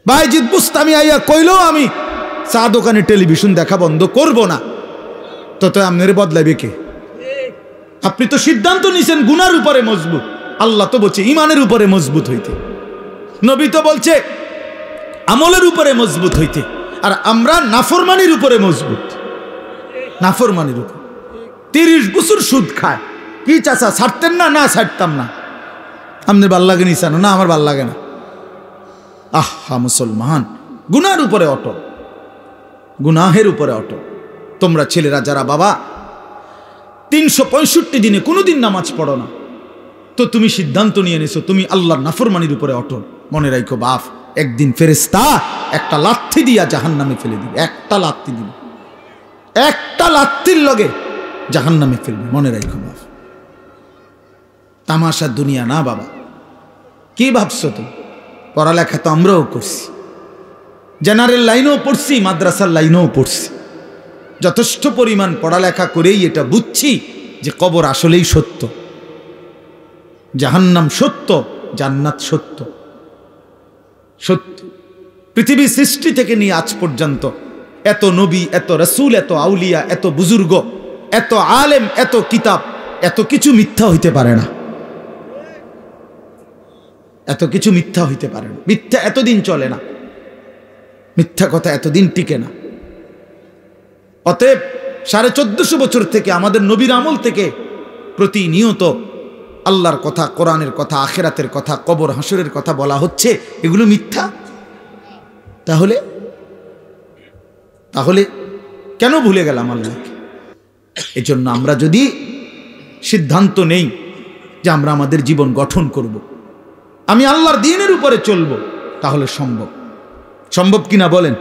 বাইজিদ বুস্তামি আইয়া কইলেও আমি চা দোকানে টেলিভিশন দেখা বন্ধ করব না, তত আপনার বদলাইবে কে? আপনি তো সিদ্ধান্ত নিছেন গুনার উপরে মজবুত, আল্লাহ তো বলছে ইমানের উপরে মজবুত হইতে, নবী তো বলছে আমলের উপরে মজবুত হইতে, আর আমরা নাফরমানির উপরে মজবুত, নাফরমানির উপর। 30 বছর সুদ খায়, কি চাচা ছাড়তেন না? না ছাড়তাম না। আপনার ভাল লাগে নি? না আমার ভাল লাগে না। আহা মুসলমান, গুনার উপরে অটল, গুনাহের উপরে অটল। তোমরা ছেলেরা যারা বাবা 365 দিনে কোনোদিন নামাজ পড়ো না, তো তুমি সিদ্ধান্ত নিয়ে নিছো তুমি আল্লাহর নাফরমানির উপরে অটল। মনে রাখো বাপ, একদিন ফেরেশতা একটা লাথি দিয়া জাহান্নামে ফেলে দিবে, একটা লাথি দিবে, একটা লাথির লগে জাহান্নামে ফেলবে। মনে রাখো বাপ, তামাশা দুনিয়া না বাবা। কি ভাবছো তুমি? পড়ালেখা তো আমরাও করছি, জেনারেল লাইনেও পড়ছি, মাদ্রাসার লাইনেও পড়ছি, যথেষ্ট পরিমাণ পড়ালেখা করেই এটা বুঝছি যে কবর আসলেই সত্য, জাহান্নাম সত্য, জান্নাত সত্য। সত্য পৃথিবী সৃষ্টি থেকে নিয়ে আজ পর্যন্ত এত নবী, এত রাসূল, এত আউলিয়া, এত বুজুর্গ, এত আলেম, এত কিতাব, এত কিছু মিথ্যা হইতে পারে না, এত কিছু মিথ্যা হইতে পারে না। মিথ্যা এতদিন চলে না, মিথ্যা কথা এতদিন টিকে না। অতএব 1450 বছর থেকে আমাদের নবীর আমল থেকে প্রতিনিয়ত আল্লাহর কথা, কোরআনের কথা, আখিরাতের কথা, কবর হাসরের কথা বলা হচ্ছে, এগুলো মিথ্যা। তাহলে তাহলে কেন ভুলে গেলাম আল্লাহকে? এই জন্য আমরা যদি সিদ্ধান্ত নেই যে আমরা আমাদের জীবন গঠন করব, আমি আল্লাহর দ্বীনের উপরে চলব, তাহলে সম্ভব। সম্ভব কিনা বলেন?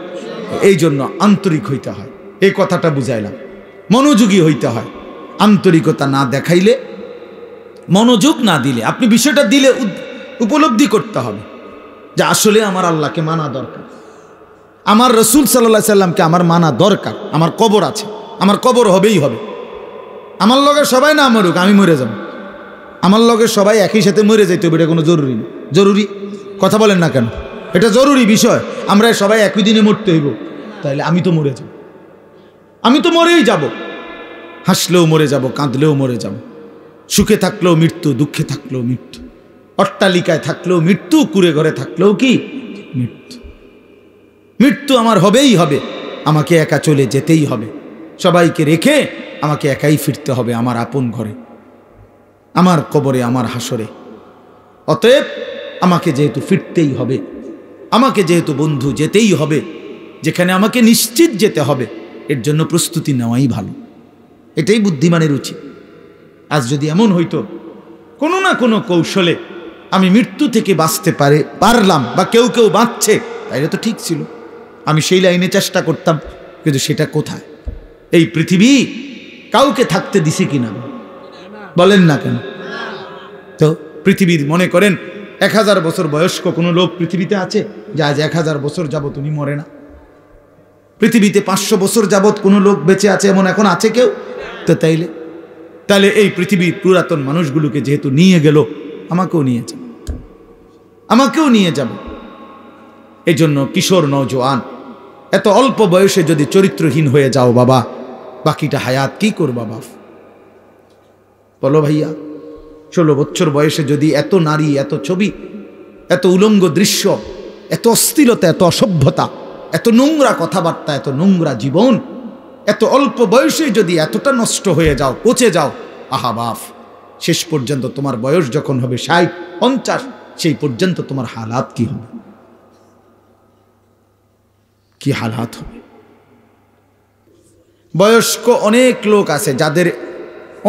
এই জন্য আন্তরিক হইতে হয়, এই কথাটা বুঝাইলাম। মনোযোগী হইতে হয়, আন্তরিকতা না দেখাইলে, মনোযোগ না দিলে, আপনি বিষয়টা দিলে উপলব্ধি করতে হবে যে আসলে আমার আল্লাহকে মানা দরকার, আমার রসুল সাল্লাল্লাহু আলাইহি সাল্লামকে আমার মানা দরকার। আমার কবর আছে, আমার কবর হবেই হবে। আমার লগে সবাই না মরুক, আমি মরে যাব। আমার লগে সবাই একই সাথে মরে যাইতে হবে, এটা কোনো জরুরি না। জরুরি কথা বলেন না কেন? এটা জরুরি বিষয়। আমরা সবাই একই দিনে মরতে হইব, তাহলে আমি তো মরে যাব, আমি তো মরেই যাব। হাসলেও মরে যাব, কাঁদলেও মরে যাব, সুখে থাকলেও মৃত্যু, দুঃখে থাকলেও মৃত্যু, অট্টালিকায় থাকলেও মৃত্যু, কুড়ে ঘরে থাকলেও কি মৃত্যু। মৃত্যু আমার হবেই হবে, আমাকে একা চলে যেতেই হবে, সবাইকে রেখে আমাকে একাই ফিরতে হবে আমার আপন ঘরে, আমার কবরে, আমার হাসরে। অতএব আমাকে যেহেতু ফিরতেই হবে, আমাকে যেহেতু বন্ধু যেতেই হবে, যেখানে আমাকে নিশ্চিত যেতে হবে, এর জন্য প্রস্তুতি নেওয়াই ভালো। এটাই বুদ্ধিমানের উচিত। আজ যদি এমন হইতো কোনো না কোনো কৌশলে আমি মৃত্যু থেকে বাঁচতে পারলাম, বা কেউ কেউ বাঁচছে, তাইলে তো ঠিক ছিল, আমি সেই লাইনে চেষ্টা করতাম। কিন্তু সেটা কোথায়? এই পৃথিবী কাউকে থাকতে দিছে কিনা বলেন না কেন? তো পৃথিবীর মনে করেন 1000 বছর বয়স্ক কোনো লোক পৃথিবীতে আছে যে আজ 1000 বছর যাবত উনি মরে না? পৃথিবীতে 500 বছর যাবত কোনো লোক বেঁচে আছে এমন এখন আছে কেউ? তো তাইলে এই পৃথিবীর পুরাতন মানুষগুলোকে যেহেতু নিয়ে গেল, আমাকেও নিয়ে যাবে, আমাকেও নিয়ে যাবে। এই জন্য কিশোর নওজোয়ান, এত অল্প বয়সে যদি চরিত্রহীন হয়ে যাও বাবা, বাকিটা হায়াত কি করবা বাপ? বলো ভাইয়া, 16 বছর বয়সে যদি এত নারী, এত ছবি, এত উলঙ্গ দৃশ্য, এত অস্থিরতা, এত অসভ্যতা, এত নোংরা কথাবার্তা, এত নোংরা জীবন, এত অল্প বয়সে যদি এতটা নষ্ট হয়ে যাও, পচে যাও, আহা বাপ, শেষ পর্যন্ত তোমার বয়স যখন হবে 60-50, সেই পর্যন্ত তোমার হালাত কি হবে? কি হালাত হবে? বয়স্ক অনেক লোক আছে যাদের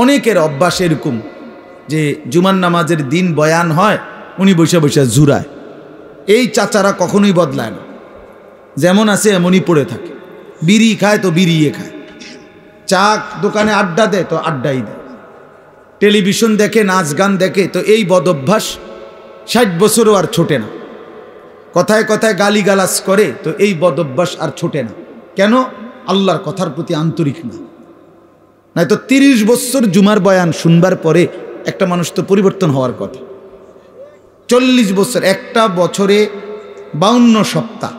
অনেকের অভ্যাস এরকম যে জুমার নামাজের দিন বয়ান হয়, উনি বসে বসে জুরায়। এই চাচারা কখনোই বদলায় না, যেমন আছে এমনই পড়ে থাকে। বিড়ি খায় তো বিড়িয়ে খায়, চা দোকানে আড্ডা দেয় তো আড্ডাই দেয়, টেলিভিশন দেখে, নাচ গান দেখে, তো এই বদ অভ্যাস 60 বছরও আর ছোটে না। কথায় কথায় গালিগালাজ করে, তো এই বদ অভ্যাস আর ছোটে না। কেন? আল্লাহর কথার প্রতি আন্তরিক না। নয়তো 30 বছর জুমার বয়ান শুনবার পরে একটা মানুষ তো পরিবর্তন হওয়ার কথা। 40 বছর, একটা বছরে 52 সপ্তাহ।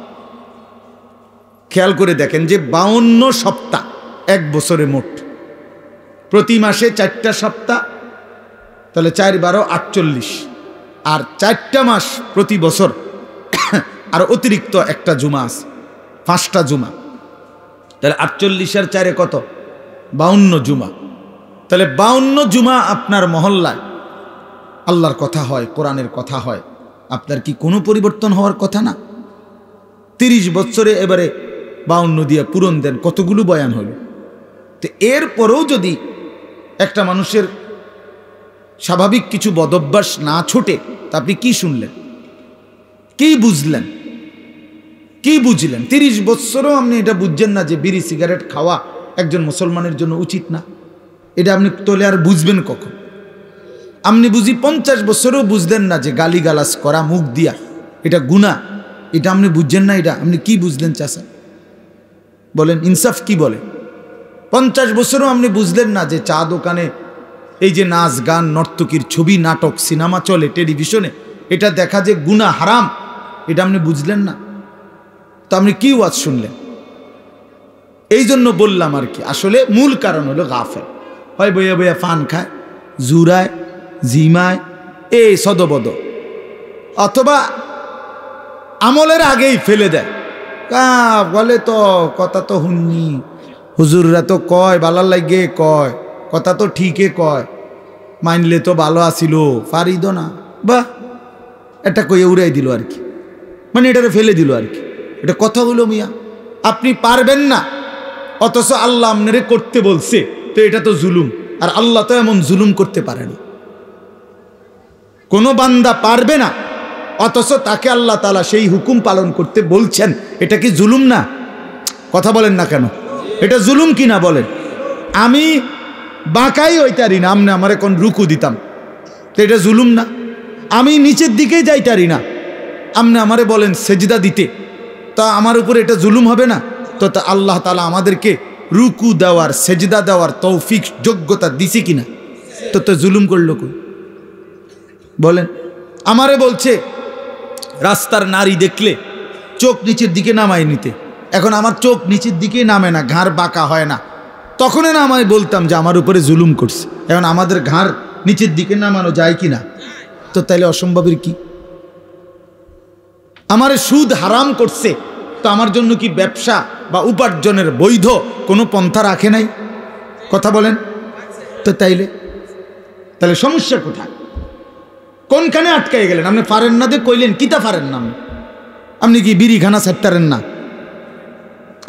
খেয়াল করে দেখেন যে 52 সপ্তাহ এক বছরে মোট, প্রতি মাসে 4টা সপ্তাহ, তাহলে 4 12 48, আর 4টা মাস প্রতি বছর, আর অতিরিক্ত একটা জুমা আছে, 5টা জুমা, তাহলে 48 আর 4 কত? 52 জুমা। তাহলে 52 জুমা আপনার মহল্লায় আল্লাহর কথা হয়, কোরআনের কথা হয়, আপনার কি কোনো পরিবর্তন হওয়ার কথা না? 30 বছরে এবারে 52 দিয়ে পূরণ দেন, কতগুলো বয়ান হলো। তো এরপরেও যদি একটা মানুষের স্বাভাবিক কিছু বদভ্যাস না ছোটে, তা আপনি কি শুনলেন, কি বুঝলেন, কি বুঝলেন? 30 বছরও আপনি এটা বুঝছেন না যে বিড়ি সিগারেট খাওয়া একজন মুসলমানের জন্য উচিত না। এটা আপনি তোলে আর বুঝবেন কখন? আপনি বুঝি 50 বছরেও বুঝলেন না যে গালিগালাজ করা মুখ দিয়া এটা গুনাহ, এটা আপনি বুঝছেন না। এটা আপনি কি বুঝলেন চাচা? বলেন, ইনসাফ কি বলে? 50 বছরও আপনি বুঝলেন না যে চা দোকানে এই যে নাচ গান নর্তকীর ছবি নাটক সিনেমা চলে টেলিভিশনে, এটা দেখা যে গুনাহ হারাম, এটা আপনি বুঝলেন না। তো আপনি কি ওয়াজ শুনলেন? এই জন্য বললাম আর কি, আসলে মূল কারণ হলো গাফেল। হয় বইয়া বইয়া ফান খায়, জুরায়, জিমায়, এই সদবদ, অথবা আমলের আগেই ফেলে দেয়। বলে তো কথা তো হুননি, হুজুররা তো কয় বালার লাগে, কয় কথা তো ঠিকই কয়, মানলে তো ভালো আসিল, পারিদ না, বা এটা কইয়ে উড়াই দিল আর কি, মানে এটারে ফেলে দিল আর কি। এটা কথা হলো মিয়া, আপনি পারবেন না, অথচ আল্লাহ আপনারে করতে বলছে, তো এটা তো জুলুম। আর আল্লাহ তো এমন জুলুম করতে পারে না। কোনো বান্দা পারবে না, অথচ তাকে আল্লাহ তাআলা সেই হুকুম পালন করতে বলছেন, এটা কি জুলুম না? কথা বলেন না কেন? এটা জুলুম কি না বলেন? আমি বাঁকাই হইতারি না, আমনে আমার এখন রুকু দিতাম, তো এটা জুলুম না? আমি নিচের দিকেই যাইতারি না, আমনে আমারে বলেন সেজদা দিতে, তা আমার উপরে এটা জুলুম হবে না? তো আল্লাহ তাআলা আমাদেরকে রুকু দেওয়ার সেজদা দেওয়ার তৌফিক যোগ্যতা দিছে কিনা? তো জুলুম করলো কই? বলেন। আমারে বলছে রাস্তার নারী দেখলে চোখ নিচের দিকে নামাই নিতে, এখন আমার চোখ নিচের দিকে নামে না, ঘাড় বাঁকা হয় না, তখনই না আমি বলতাম যে আমার উপরে জুলুম করছে। এখন আমাদের ঘাড় নিচের দিকে নামানো যায় কিনা? তো তাইলে অসম্ভবের কি? আমারে সুদ হারাম করছে, তো আমার জন্য কি ব্যবসা বা উপার্জনের বৈধ কোনো পন্থা রাখে নাই? কথা বলেন তো। তাহলে সমস্যা কোথায়? কোনখানে আটকাই গেলেন? আপনি পারেন না যে কইলেন কিতা পারেন না? আপনি কি বিড়িখানা ছাড়তারেন না?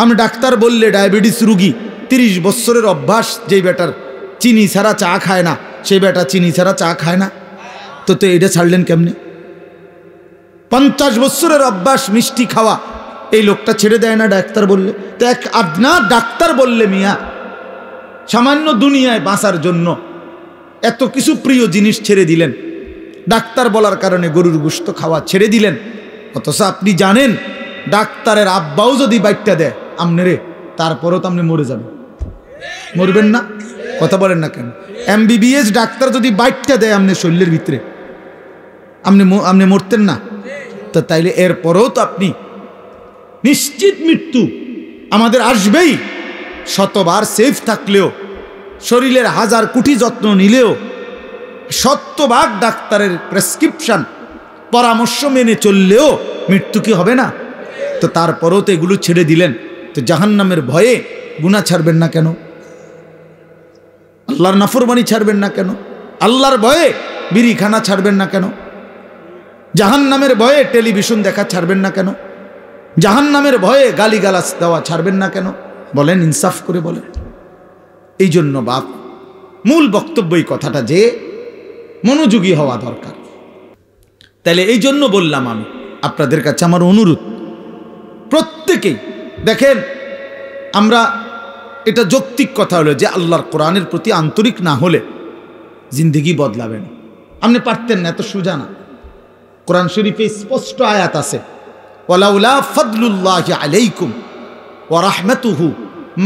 আপনি ডাক্তার বললে ডায়াবেটিস রুগী, 30 বছরের অভ্যাস, যেই বেটার চিনি ছাড়া চা খায় না, সেই বেটা চিনি ছাড়া চা খায় না, তো এটা ছাড়লেন কেমনে? 50 বছরের অভ্যাস মিষ্টি খাওয়া, এই লোকটা ছেড়ে দেয় না ডাক্তার বললে? তো এক আদনা ডাক্তার বললে মিয়া সামান্য দুনিয়ায় বাঁচার জন্য এত কিছু প্রিয় জিনিস ছেড়ে দিলেন, ডাক্তার বলার কারণে গরুর গোশত খাওয়া ছেড়ে দিলেন, অথচ আপনি জানেন ডাক্তারের আব্বাও যদি বাইটটা দেয় আমনেরে, তারপরও তো আপনি মরে যাবেন। মরবেন না? কথা বলেন না কেন? MBBS ডাক্তার যদি বাইটটা দেয় আপনার শরীরের ভিতরে, আপনি মরতেন না? তো তাইলে এরপরও তো আপনি নিশ্চিত মৃত্যু আমাদের আসবেই। শতবার সেফ থাকলেও, শরীরের 1000 কোটি যত্ন নিলেও, 100 ডাক্তারের প্রেসক্রিপশন পরামর্শ মেনে চললেও মৃত্যু কি হবে না? তো তারপরেও তো এগুলো ছেড়ে দিলেন, তো জাহান্নামের ভয়ে গুনাহ ছাড়বেন না কেন? আল্লাহর নাফরমানি ছাড়বেন না কেন? আল্লাহর ভয়ে বিড়িখানা ছাড়বেন না কেন? জাহান্নামের ভয়ে টেলিভিশন দেখা ছাড়বেন না কেন? জাহান্নামের ভয়ে গালিগালাজ দেওয়া ছাড়বেন না কেন? বলেন, ইনসাফ করে বলেন। এই জন্য বাপ, মূল বক্তব্য এই কথাটা যে মনোযোগী হওয়া দরকার। তাহলে এই জন্য বললাম আমি আপনাদের কাছে আমার অনুরোধ, প্রত্যেকেই দেখেন, আমরা এটা যৌক্তিক কথা হলো যে আল্লাহর কোরআনের প্রতি আন্তরিক না হলে জিন্দেগি বদলাবে না। আপনি পারতেন না, এত সোজা না। কোরআন শরীফে স্পষ্ট আয়াত আছে, ওয়ালাউলা ফাদলুল্লাহি আলাইকুম ওয়া রাহমাতুহু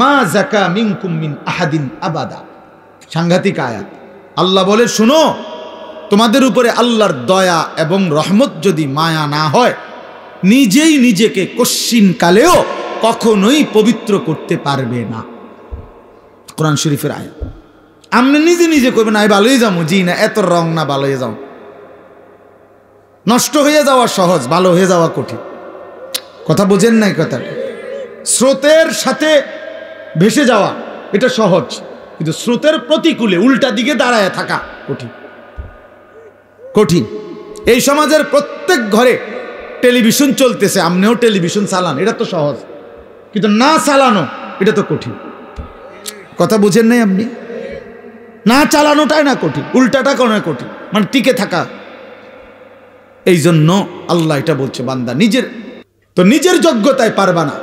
মা যাকা মিনকুম মিন আহাদিন আবাদা। সাংঘাতিক আয়াত। আল্লাহ বলে, শুনো, তোমাদের উপরে আল্লাহর দয়া এবং রহমত যদি মায়া না হয়, নিজেই নিজেকে কশ্চিন কালেও কখনোই পবিত্র করতে পারবে না। কোরআন শরীফের আয়াত। আপনি নিজে নিজে করবেন আমি ভালোই যাবো, জি না, এত রং না, ভালো হয়ে যাও। নষ্ট হয়ে যাওয়া সহজ, ভালো হয়ে যাওয়া কঠিন। কথা বোঝেন নাই কথা? স্রোতের সাথে ভেসে যাওয়া এটা সহজ, কিন্তু স্রোতের প্রতিকূলে উল্টা দিকে দাঁড়ায় থাকা কঠিন। কঠিন। এই সমাজের প্রত্যেক ঘরে টেলিভিশন চলতেছে, আপনিও টেলিভিশন চালান, এটা তো সহজ, কিন্তু না চালানো এটা তো কঠিন। কথা বুঝেন নাই আপনি? না চালানোটাই না কঠিন, উল্টাটা কোনো কঠিন, মানে টিকে থাকা। এই জন্য আল্লাহ এটা বলছে, বান্দা নিজের যোগ্যতায় পারবা না,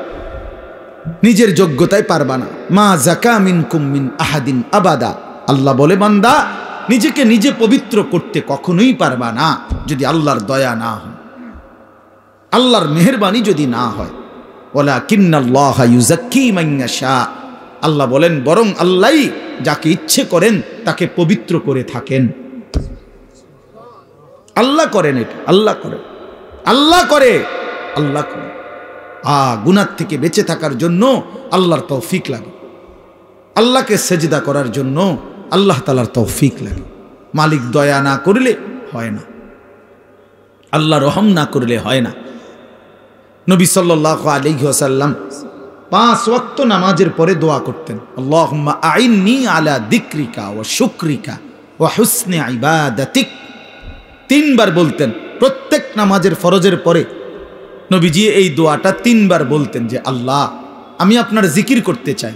নিজের যোগ্যতায় পারবা না। মা যাকা মিনকুম মিন আহাদিন আবাদা। আল্লাহ বলে, বান্দা নিজেকে নিজে পবিত্র করতে কখনোই পারবা না যদি আল্লাহর দয়া না হয়, আল্লাহর মেহেরবানি যদি না হয়। ওয়ালাকিন্নাল্লাহা ইউযাক্কি মান ইয়াশা। আল্লাহ বলেন, বরং আল্লাহই যাকে ইচ্ছে করেন তাকে পবিত্র করে থাকেন। আল্লাহ করেন এটা, আল্লাহ করে, আল্লাহ করে, আল্লাহ করে। গুনাহ থেকে বেঁচে থাকার জন্য আল্লাহর তৌফিক লাগে, আল্লাহকে সেজদা করার জন্য আল্লাহ তাআলার তৌফিক লাগে। মালিক দয়া না করলে হয় না, আল্লাহ রহম না করলে হয় না। নবী সাল্লাল্লাহু আলাইহি ওয়াসাল্লাম 5 ওয়াক্ত নামাজের পরে দোয়া করতেন, আল্লাহুম্মা আইন্নি আলা যিকরিকা ওয়া শুকরিকা ওয়া হুসনি ইবাদাতিক। 3 বার বলতেন প্রত্যেক নামাজের ফরজের পরে। নবীজি এই দোয়াটা 3 বার বলতেন যে, আল্লাহ আমি আপনার জিকির করতে চাই,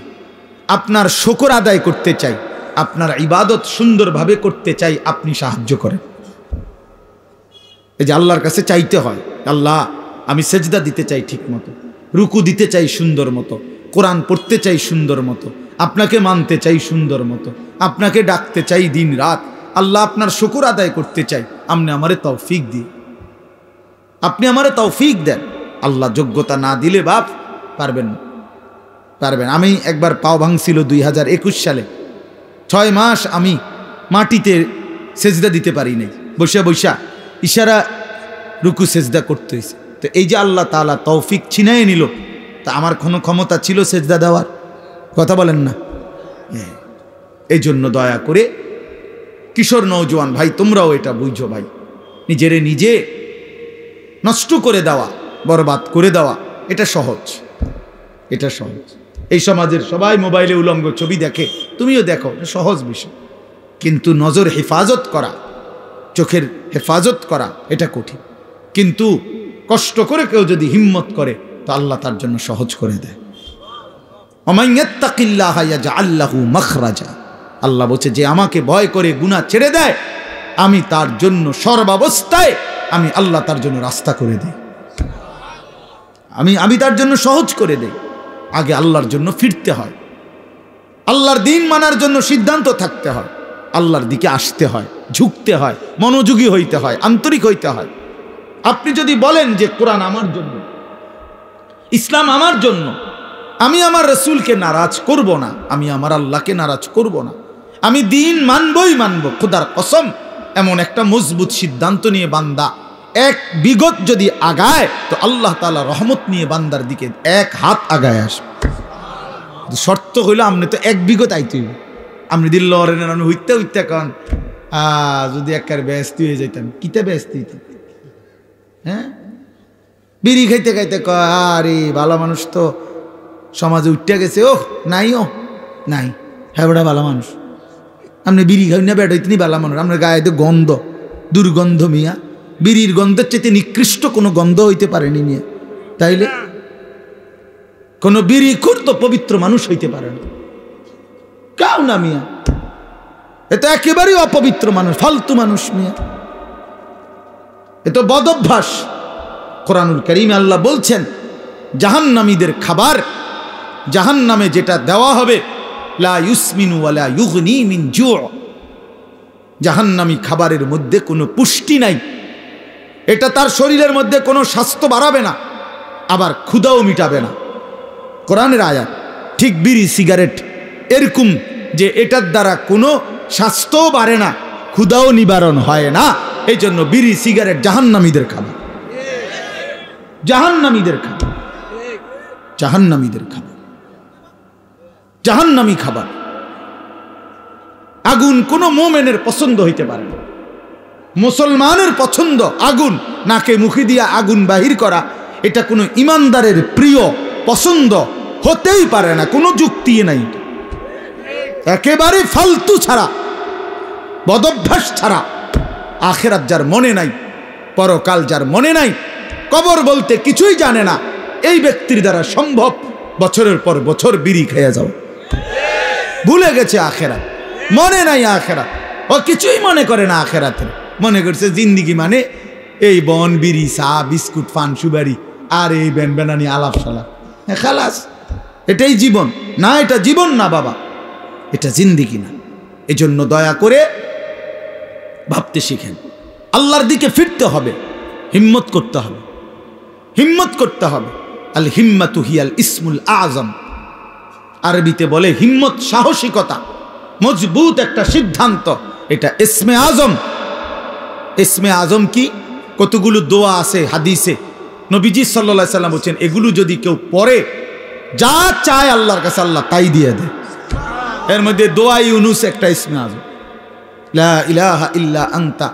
আপনার শুকর আদায় করতে চাই, আপনার ইবাদত সুন্দরভাবে করতে চাই, আপনি সাহায্য করেন। এই যে আল্লাহর কাছে চাইতে হয়, আল্লাহ আমি সেজদা দিতে চাই ঠিক মতো, রুকু দিতে চাই সুন্দর মতো, কোরআন পড়তে চাই সুন্দর মতো, আপনাকে মানতে চাই সুন্দর মতো, আপনাকে ডাকতে চাই দিন রাত। আল্লাহ আপনার শুকর আদায় করতে চাই, আপনি আমারে তৌফিক দিন, আপনি আমারে তৌফিক দেন। আল্লাহ যোগ্যতা না দিলে বাপ পারবেন না, পারবেন। আমি একবার পাও ভাঙছিল 2021 সালে, 6 মাস আমি মাটিতে সেজদা দিতে পারি নাই, বসে বসা ইশারা রুকু সেজদা করতে হয়েছে। তো এই যে আল্লাহ তাআলা তৌফিক ছিনায় নিল, তা আমার কোনো ক্ষমতা ছিল সেজদা দেওয়ার? কথা বলেন না। এই জন্য দয়া করে কিশোর নওজোয়ান ভাই, তোমরাও এটা বুঝো ভাই, নিজেরে নিজে নষ্ট করে দেওয়া, বরবাদ করে দেওয়া এটা সহজ, এটা সহজ। এই সমাজের সবাই মোবাইলে উলঙ্গ ছবি দেখে, তুমিও দেখো, সহজ বিষয়। কিন্তু নজর হেফাজত করা, চোখের হেফাজত করা এটা কঠিন। কিন্তু কষ্ট করে কেউ যদি হিম্মত করে তো আল্লাহ তার জন্য সহজ করে দেয়। ওমান ইয়াত্তাকিল্লাহা ইয়াজআল লাহু মাখরাজা। আল্লাহ বলছে, যে আমাকে ভয় করে গুনাহ ছেড়ে দেয়, আমি তার জন্য সর্বাবস্থায় আমি আল্লাহ তার জন্য রাস্তা করে দেই, আমি তার জন্য সহজ করে দেই। আগে আল্লাহর জন্য ফিরতে হয়, আল্লাহর দ্বীন মানার জন্য সিদ্ধান্ত থাকতে হয়, আল্লাহর দিকে আসতে হয়, ঝুঁকতে হয়, মনোযোগী হইতে হয়, আন্তরিক হইতে হয়। আপনি যদি বলেন যে কোরআন আমার জন্য, ইসলাম আমার জন্য, আমি আমার রাসূলকে নারাজ করব না, আমি আমার আল্লাহকে নারাজ করব না, আমি দ্বীন মানবই মানব, খোদার কসম, এমন একটা মজবুত সিদ্ধান্ত নিয়ে বান্দা 1 বিগত যদি আগায়, তো আল্লাহ তাআলা রহমত নিয়ে বান্দার দিকে 1 হাত আগায় আসবে। শর্ত হইল আপনি তো 1 বিগত আইতে হইব। আপনি দিল্ল হইতে হইতে কন যদি একবার ব্যস্ত হয়ে যাইতাম, কিতে ব্যস্ত হইতাম? হ্যাঁ, বিড়ি খাইতে খাইতে কয়, আরে ভালো মানুষ তো সমাজে উঠতে গেছে, ও নাই, ও নাই, হ্যাঁ বেটা ভালো মানুষ। আপনি বিড়ি খাই না বেটা, ইতনি ভালো মানুষ, আপনার গায়ে তো গন্ধ, দুর্গন্ধ মিয়া, বিড়ির গন্ধের চাইতে নিকৃষ্ট কোনো গন্ধ হইতে পারেনি মিয়া। তাইলে কোনো বিড়িখোর তো পবিত্র মানুষ হইতে পারে না, কাউ না মিয়া, এ তো একেবারেই অপবিত্র মানুষ, ফালতু মানুষ মিয়া, এ তো বদ অভ্যাস। কোরআনুল কারীমে আল্লাহ বলছেন, জাহান্নামীদের খাবার, জাহান্নামে যেটা দেওয়া হবে, লা ইউসমিনু ওয়ালা ইউগনি মিন জু'। জাহান্নামী খাবারের মধ্যে কোনো পুষ্টি নাই, এটা তার শরীরের মধ্যে কোনো স্বাস্থ্য বাড়াবে না, আবার ক্ষুধাও মিটাবে না। কোরআনের আয়াত। ঠিক বিড়ি সিগারেট এরকম যে এটার দ্বারা কোনো স্বাস্থ্যও বাড়ে না, ক্ষুধাও নিবারণ হয় না, এই জন্য বিড়ি সিগারেট জাহান্নামীদের খাবার। জাহান্নামীদের খাবার, জাহান্নামীদের খাবার, জাহান্নামী খাবার। আগুন কোন মুমিনের পছন্দ হইতে পারে না। মুসলমানের পছন্দ আগুন, নাকে মুখে দিয়া আগুন বাহির করা, এটা কোনো ইমানদারের প্রিয় পছন্দ হতেই পারে না, কোনো যুক্তি নাই, একেবারে ফালতু ছাড়া, বদভ্যাস ছাড়া। আখিরাত যার মনে নাই, পরকাল যার মনে নাই, কবর বলতে কিছুই জানে না, এই ব্যক্তির দ্বারা সম্ভব বছরের পর বছর বিড়ি খেয়ে যাও। ভুলে গেছে আখিরাত, মনে নাই আখিরাত, ও কিছুই মনে করে না আখিরাতের। মনে করছে জিন্দিগি মানে এই বন, বিড়ি, চা, বিস্কুট, পান, সুবারি আর এই বেনবেনানি আলাপ সালাপ, খালাস, এটাই জীবন। না, এটা জীবন না বাবা, এটা জিন্দিগি না। এজন্য দয়া করে ভাবতে শিখেন, আল্লাহর দিকে ফিরতে হবে, হিম্মত করতে হবে, হিম্মত করতে হবে। আল হিম্মাতু হিয়াল ইসমুল আযম, আরবিতে বলে হিম্মত সাহসিকতা, মজবুত একটা সিদ্ধান্ত, এটা ইসমে আজম। ইসমে আজম কি? কতগুলো দোয়া আছে হাদিসে, নবীজি সাল্লাল্লাহু আলাইহি সাল্লাম বলেন এগুলো যদি কেউ পড়ে, যা চায় আল্লাহর কাছে আল্লাহ তাই দিয়ে দেয়। এর মধ্যে দোয়া ইউনুস একটা ইসমে আজম, লা ইলাহা ইল্লা আনতা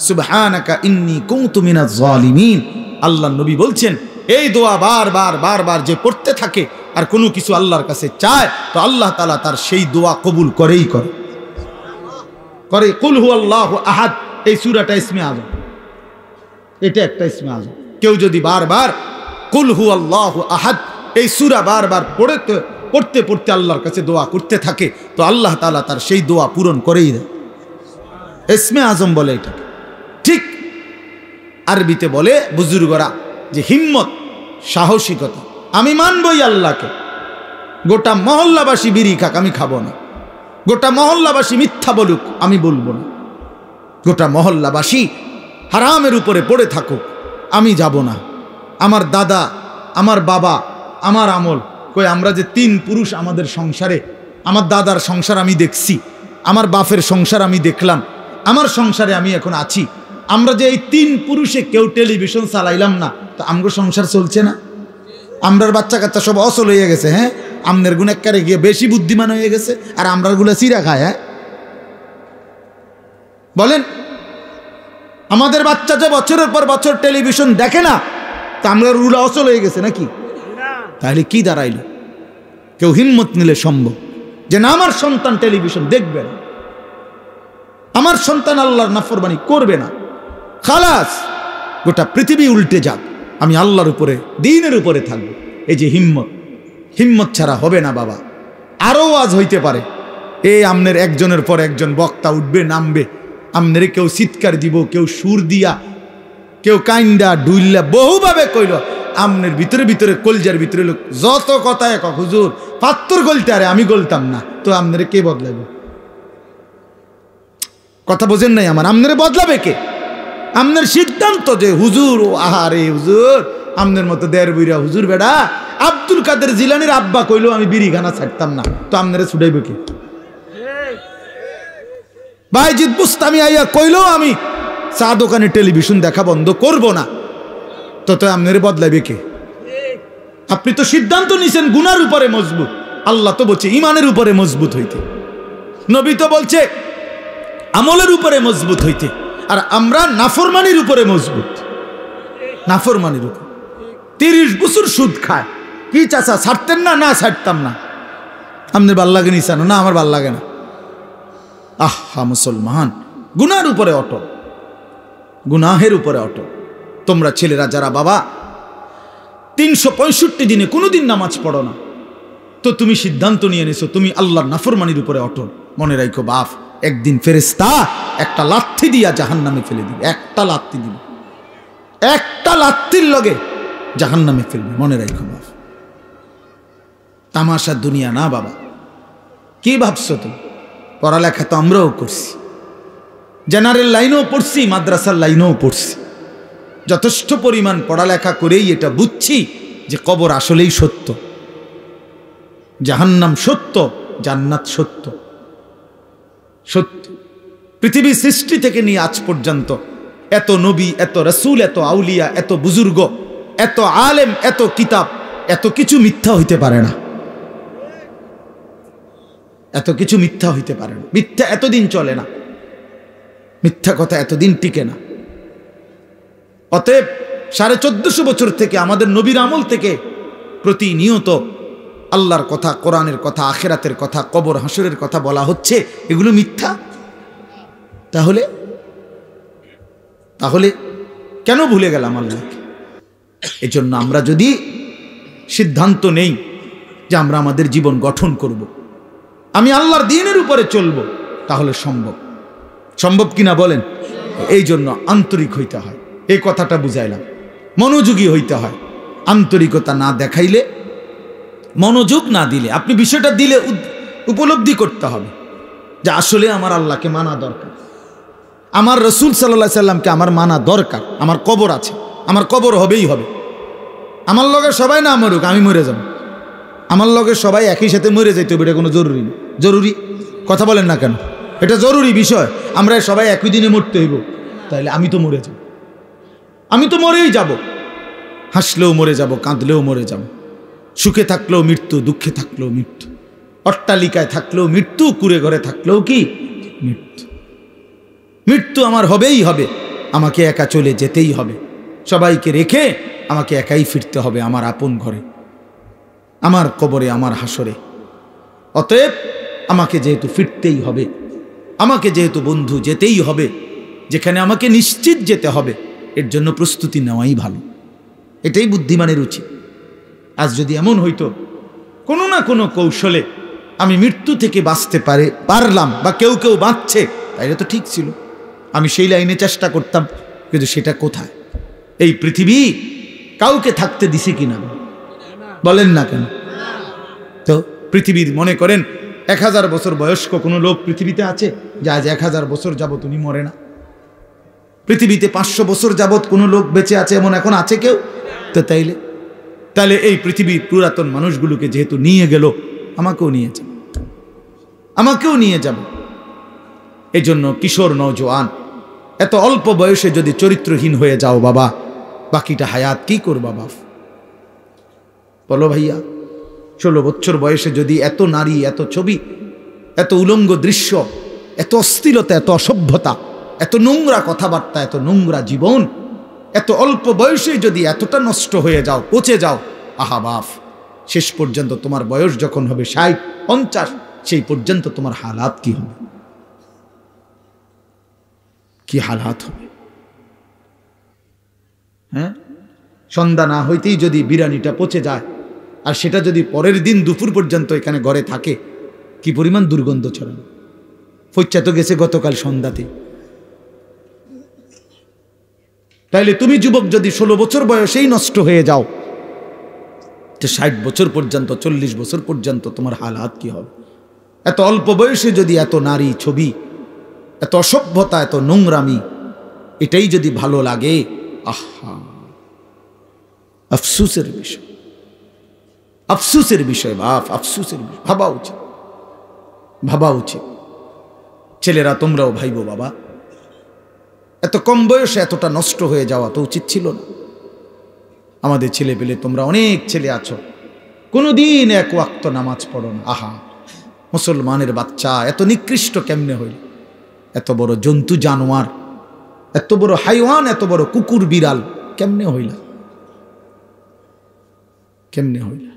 সুবহানাকা ইন্নী কুনতু মিনাজ জালিমিন। আল্লাহর নবী বলছেন এই দোয়া বারবার বারবার যে পড়তে থাকে আর কোনো কিছু আল্লাহর কাছে চায়, তো আল্লাহ তাআলা তার সেই দোয়া কবুল করেই করে। কুল হুয়াল্লাহু আহাদ, এই সূরাটা ইসমে আজম, এটা একটা ইসমে আজম। কেউ যদি বারবার কুল হুয়াল্লাহু আহাদ এই সূরা বারবার পড়তে পড়তে আল্লাহর কাছে দোয়া করতে থাকে, তো আল্লাহ তাআলা তার সেই দোয়া পূরণ করেই দেয়। ইসমে আজম বলে এটাকে। ঠিক আরবিতে বলে বুজুর্গরা যে হিম্মত, সাহসিকতা। আমি মানবই আল্লাহকে, গোটা মহল্লাবাসী বিড়ি খাক আমি খাবো না, গোটা মহল্লাবাসী মিথ্যা বলুক আমি বলবো না, গোটা মহল্লাবাসী হারামের উপরে পড়ে থাকুক আমি যাব না। আমার দাদা, আমার বাবা, আমার আমল, কই আমরা যে 3 পুরুষ আমাদের সংসারে, আমার দাদার সংসার আমি দেখছি, আমার বাপের সংসার আমি দেখলাম, আমার সংসারে আমি এখন আছি। আমরা যে এই 3 পুরুষে কেউ টেলিভিশন চালাইলাম না, তো আমগো সংসার চলছে না? আমরার বাচ্চা কাচ্চা সব অচল হয়ে গেছে। হ্যাঁ, আমনের গুণেকারে গিয়ে বেশি বুদ্ধিমান হয়ে গেছে, আর আমরার গুলা চিরা খায়। হ্যাঁ বলেন, আমাদের বাচ্চা যে বছরের পর বছর টেলিভিশন দেখে না, তা আমরার রুলা অচল হয়ে গেছে নাকি? তাহলে কি দাঁড়াইল? কেউ হিম্মত নিলে সম্ভব যে না, আমার সন্তান টেলিভিশন দেখবে না, আমার সন্তান আল্লাহর নাফরমানি করবে না, খালাস গোটা পৃথিবী উল্টে যাক, আমি আল্লাহর উপরে, দ্বীনের উপরে থাকবো। এই যে হিম্মত, হিম্মত ছাড়া হবে না বাবা। আরও আজ হইতে পারে এই আমনের একজনের পর একজন বক্তা উঠবে, নামবে, আমনের কেউ চিৎকার দিব, কেউ সুর দিয়া, কেউ কাইন্দা ডুইল্লা বহুভাবে কইল, আমনের ভিতরে ভিতরে কলজার ভিতরে লোক যত কথায় কক হুজুর পাত্তর গলতে, আরে আমি গলতাম না, তো আমনের কে বদলাবে? কথা বোঝেন নাই আমার? আমনের বদলাবে কে? আমনের সিদ্ধান্ত যে হুজুর, আহারে হুজুর, আমনের মতো দেড় বইরা হুজুর বেড়া আব্দুল কাদের জিলানির আব্বা কইলো আমি বিড়িখানা ছাড়তাম না, তো আমনের ছুটাইব কে? বাইজিদ বুস্তামি আইয়া কইলো আমি চা দোকানে টেলিভিশন দেখা বন্ধ করব না, তো আমনের বদলাইবে কে? আপনি তো সিদ্ধান্ত নিছেন গুনার উপরে মজবুত, আল্লাহ তো বলছে ইমানের উপরে মজবুত হইতে, নবী তো বলছে আমলের উপরে মজবুত হইতে, আর আমরা নাফরমানির উপরে মজবুত, নাফরমানির উপর। 30 বছর সুদ খায়, কি চাচা ছাড়তেন না? না ছাড়তাম না। আপনার ভাল লাগে নিচানো? না আমার ভাল লাগে না। আহা মুসলমান, গুনার উপরে অটল, গুনাহের উপরে অটল। তোমরা ছেলেরা যারা বাবা 365 দিনে কোনোদিন নামাজ পড়ো না, তো তুমি সিদ্ধান্ত নিয়ে নিছো তুমি আল্লাহর নাফরমানির উপরে অটল, মনে রাখো বাপ, একদিন ফেরেশতা একটা লাথি দিয়া জাহান্নামে ফেলে দিবে, একটা লাথি দিবে, একটা লাথির লগে জাহান্নামে ফেলবে, মনে রাখো বাপ। তামাশা দুনিয়া না বাবা। কি ভাবছো তুমি? পড়ালেখা তো আমরাও করছি, জেনারেল লাইনেও পড়ছি, মাদ্রাসার লাইনেও পড়ছি, যথেষ্ট পরিমাণ পড়ালেখা করেই এটা বুঝছি যে কবর আসলেই সত্য, জাহান্নাম সত্য, জান্নাত সত্য। সত্য পৃথিবীর সৃষ্টি থেকে নিয়ে আজ পর্যন্ত এত নবী, এত রাসূল, এত আউলিয়া, এত বুজুর্গ, এত আলেম, এত কিতাব, এত কিছু মিথ্যা হইতে পারে না। এত কিছু মিথ্যা হইতে পারে না। মিথ্যা এতদিন চলে না, মিথ্যা কথা এতদিন টিকে না। অতএব 1450 বছর থেকে আমাদের নবীর আমল থেকে প্রতিনিয়ত আল্লাহর কথা, কোরআনের কথা, আখিরাতের কথা, কবর হাসরের কথা বলা হচ্ছে, এগুলো মিথ্যা। তাহলে তাহলে কেন ভুলে গেলাম আল্লাহকে? এজন্য আমরা যদি সিদ্ধান্ত নেই যে আমরা আমাদের জীবন গঠন করব, আমি আল্লাহর দ্বীনের উপরে চলব, তাহলে সম্ভব। সম্ভব কিনা বলেন? এই জন্য আন্তরিক হইতে হয়। এই কথাটা বুঝাইলাম। মনোযোগী হইতে হয়। আন্তরিকতা না দেখাইলে, মনোযোগ না দিলে, আপনি বিষয়টা দিলে উপলব্ধি করতে হবে যে আসলে আমার আল্লাহকে মানা দরকার, আমার রসুল সাল্লাল্লাহু আলাইহি সাল্লামকে আমার মানা দরকার। আমার কবর আছে, আমার কবর হবেই হবে। আমার লগে সবাই না মরুক, আমি মরে যাব। আমার লগে সবাই একই সাথে মরে যাইতে হবে, এটা কোনো জরুরি না। জরুরি কথা বলেন না কেন? এটা জরুরি বিষয়। আমরা সবাই একই দিনে মরতে হইব, তাইলে আমি তো মরে যাব। আমি তো মরেই যাব। হাসলেও মরে যাব, কাঁদলেও মরে যাব। সুখে থাকলেও মৃত্যু, দুঃখে থাকলেও মৃত্যু, অট্টালিকায় থাকলেও মৃত্যু, কুড়ে ঘরে থাকলেও কি মৃত্যু। মৃত্যু আমার হবেই হবে। আমাকে একা চলে যেতেই হবে। সবাইকে রেখে আমাকে একাই ফিরতে হবে আমার আপন ঘরে, আমার কবরে, আমার হাসরে। অতএব আমাকে যেহেতু ফিরতেই হবে, আমাকে যেহেতু বন্ধু যেতেই হবে, যেখানে আমাকে নিশ্চিত যেতে হবে, এর জন্য প্রস্তুতি নেওয়াই ভালো। এটাই বুদ্ধিমানের উচিত। আজ যদি এমন হইতো কোনো না কোনো কৌশলে আমি মৃত্যু থেকে বাঁচতে পারলাম, বা কেউ কেউ বাঁচছে, তাইলে তো ঠিক ছিল, আমি সেই লাইনে চেষ্টা করতাম। কিন্তু সেটা কোথায়? এই পৃথিবী কাউকে থাকতে দিছে কিনা বলেন না কেন? তো পৃথিবীর মনে করেন 1000 বছর বয়স্ক কোনো লোক পৃথিবীতে আছে যে আজ 1000 বছর যাবত উনি মরে না? পৃথিবীতে 500 বছর যাবত কোনো লোক বেঁচে আছে এমন এখন আছে কেউ? তো তাইলে এই পৃথিবীর পুরাতন মানুষগুলোকে যেহেতু নিয়ে গেল, আমাকেও নিয়ে যাবে, আমাকেও নিয়ে যাবে। এই জন্য কিশোর নওজোয়ান, এত অল্প বয়সে যদি চরিত্রহীন হয়ে যাও বাবা, বাকিটা হায়াত কি করবা বাপ? বলো ভাইয়া, 16 বছর বয়সে যদি এত নারী, এত ছবি, এত উলঙ্গ দৃশ্য, এত অশ্লীলতা, এত অসভ্যতা, এত নোংরা কথাবার্তা, এত নোংরা জীবন, এত অল্প বয়সে যদি এতটা নষ্ট হয়ে যাও, পচে যাও, আহা বাপ, শেষ পর্যন্ত তোমার বয়স যখন হবে 60, 50, সেই পর্যন্ত তোমার হালাত কি হবে? কি হালাত হবে? হ্যাঁ, সন্ধ্যা না হইতেই যদি বিরিয়ানিটা পচে যায়, আর সেটা যদি পরের দিন দুপুর পর্যন্ত এখানে ঘরে থাকে, কি পরিমাণ দুর্গন্ধ ছড়ানো। পচা তো গেছে গতকাল সন্ধ্যাতে। তাইলে তুমি যুবক যদি 16 বছর বয়সেই নষ্ট হয়ে যাও, তো 60 বছর পর্যন্ত, 40 বছর পর্যন্ত তোমার হালাত কি হবে? এত অল্প বয়সে যদি এত নারী ছবি, এত অসভ্যতা, এত নোংরামি, এটাই যদি ভালো লাগে, আহা, আফসুসের বিষয়, আফসুসের বিষয় বাপ, আফসুসের বিষয়। ভাবা উচিত, ভাবা উচিত। ছেলেরা তোমরাও ভাইবো বাবা, এত কম বয়সে এতটা নষ্ট হয়ে যাওয়া তো উচিত ছিল না। আমাদের ছেলে পেলে, তোমরা অনেক ছেলে আছো, কোনোদিন এক ওয়াক্ত নামাজ পড়ো না। আহা, মুসলমানের বাচ্চা এত নিকৃষ্ট কেমনে হইল? এত বড় জন্তু জানোয়ার, এত বড় হাইওয়ান, এত বড় কুকুর বিড়াল কেমনে হইলা? কেমনে হইলা?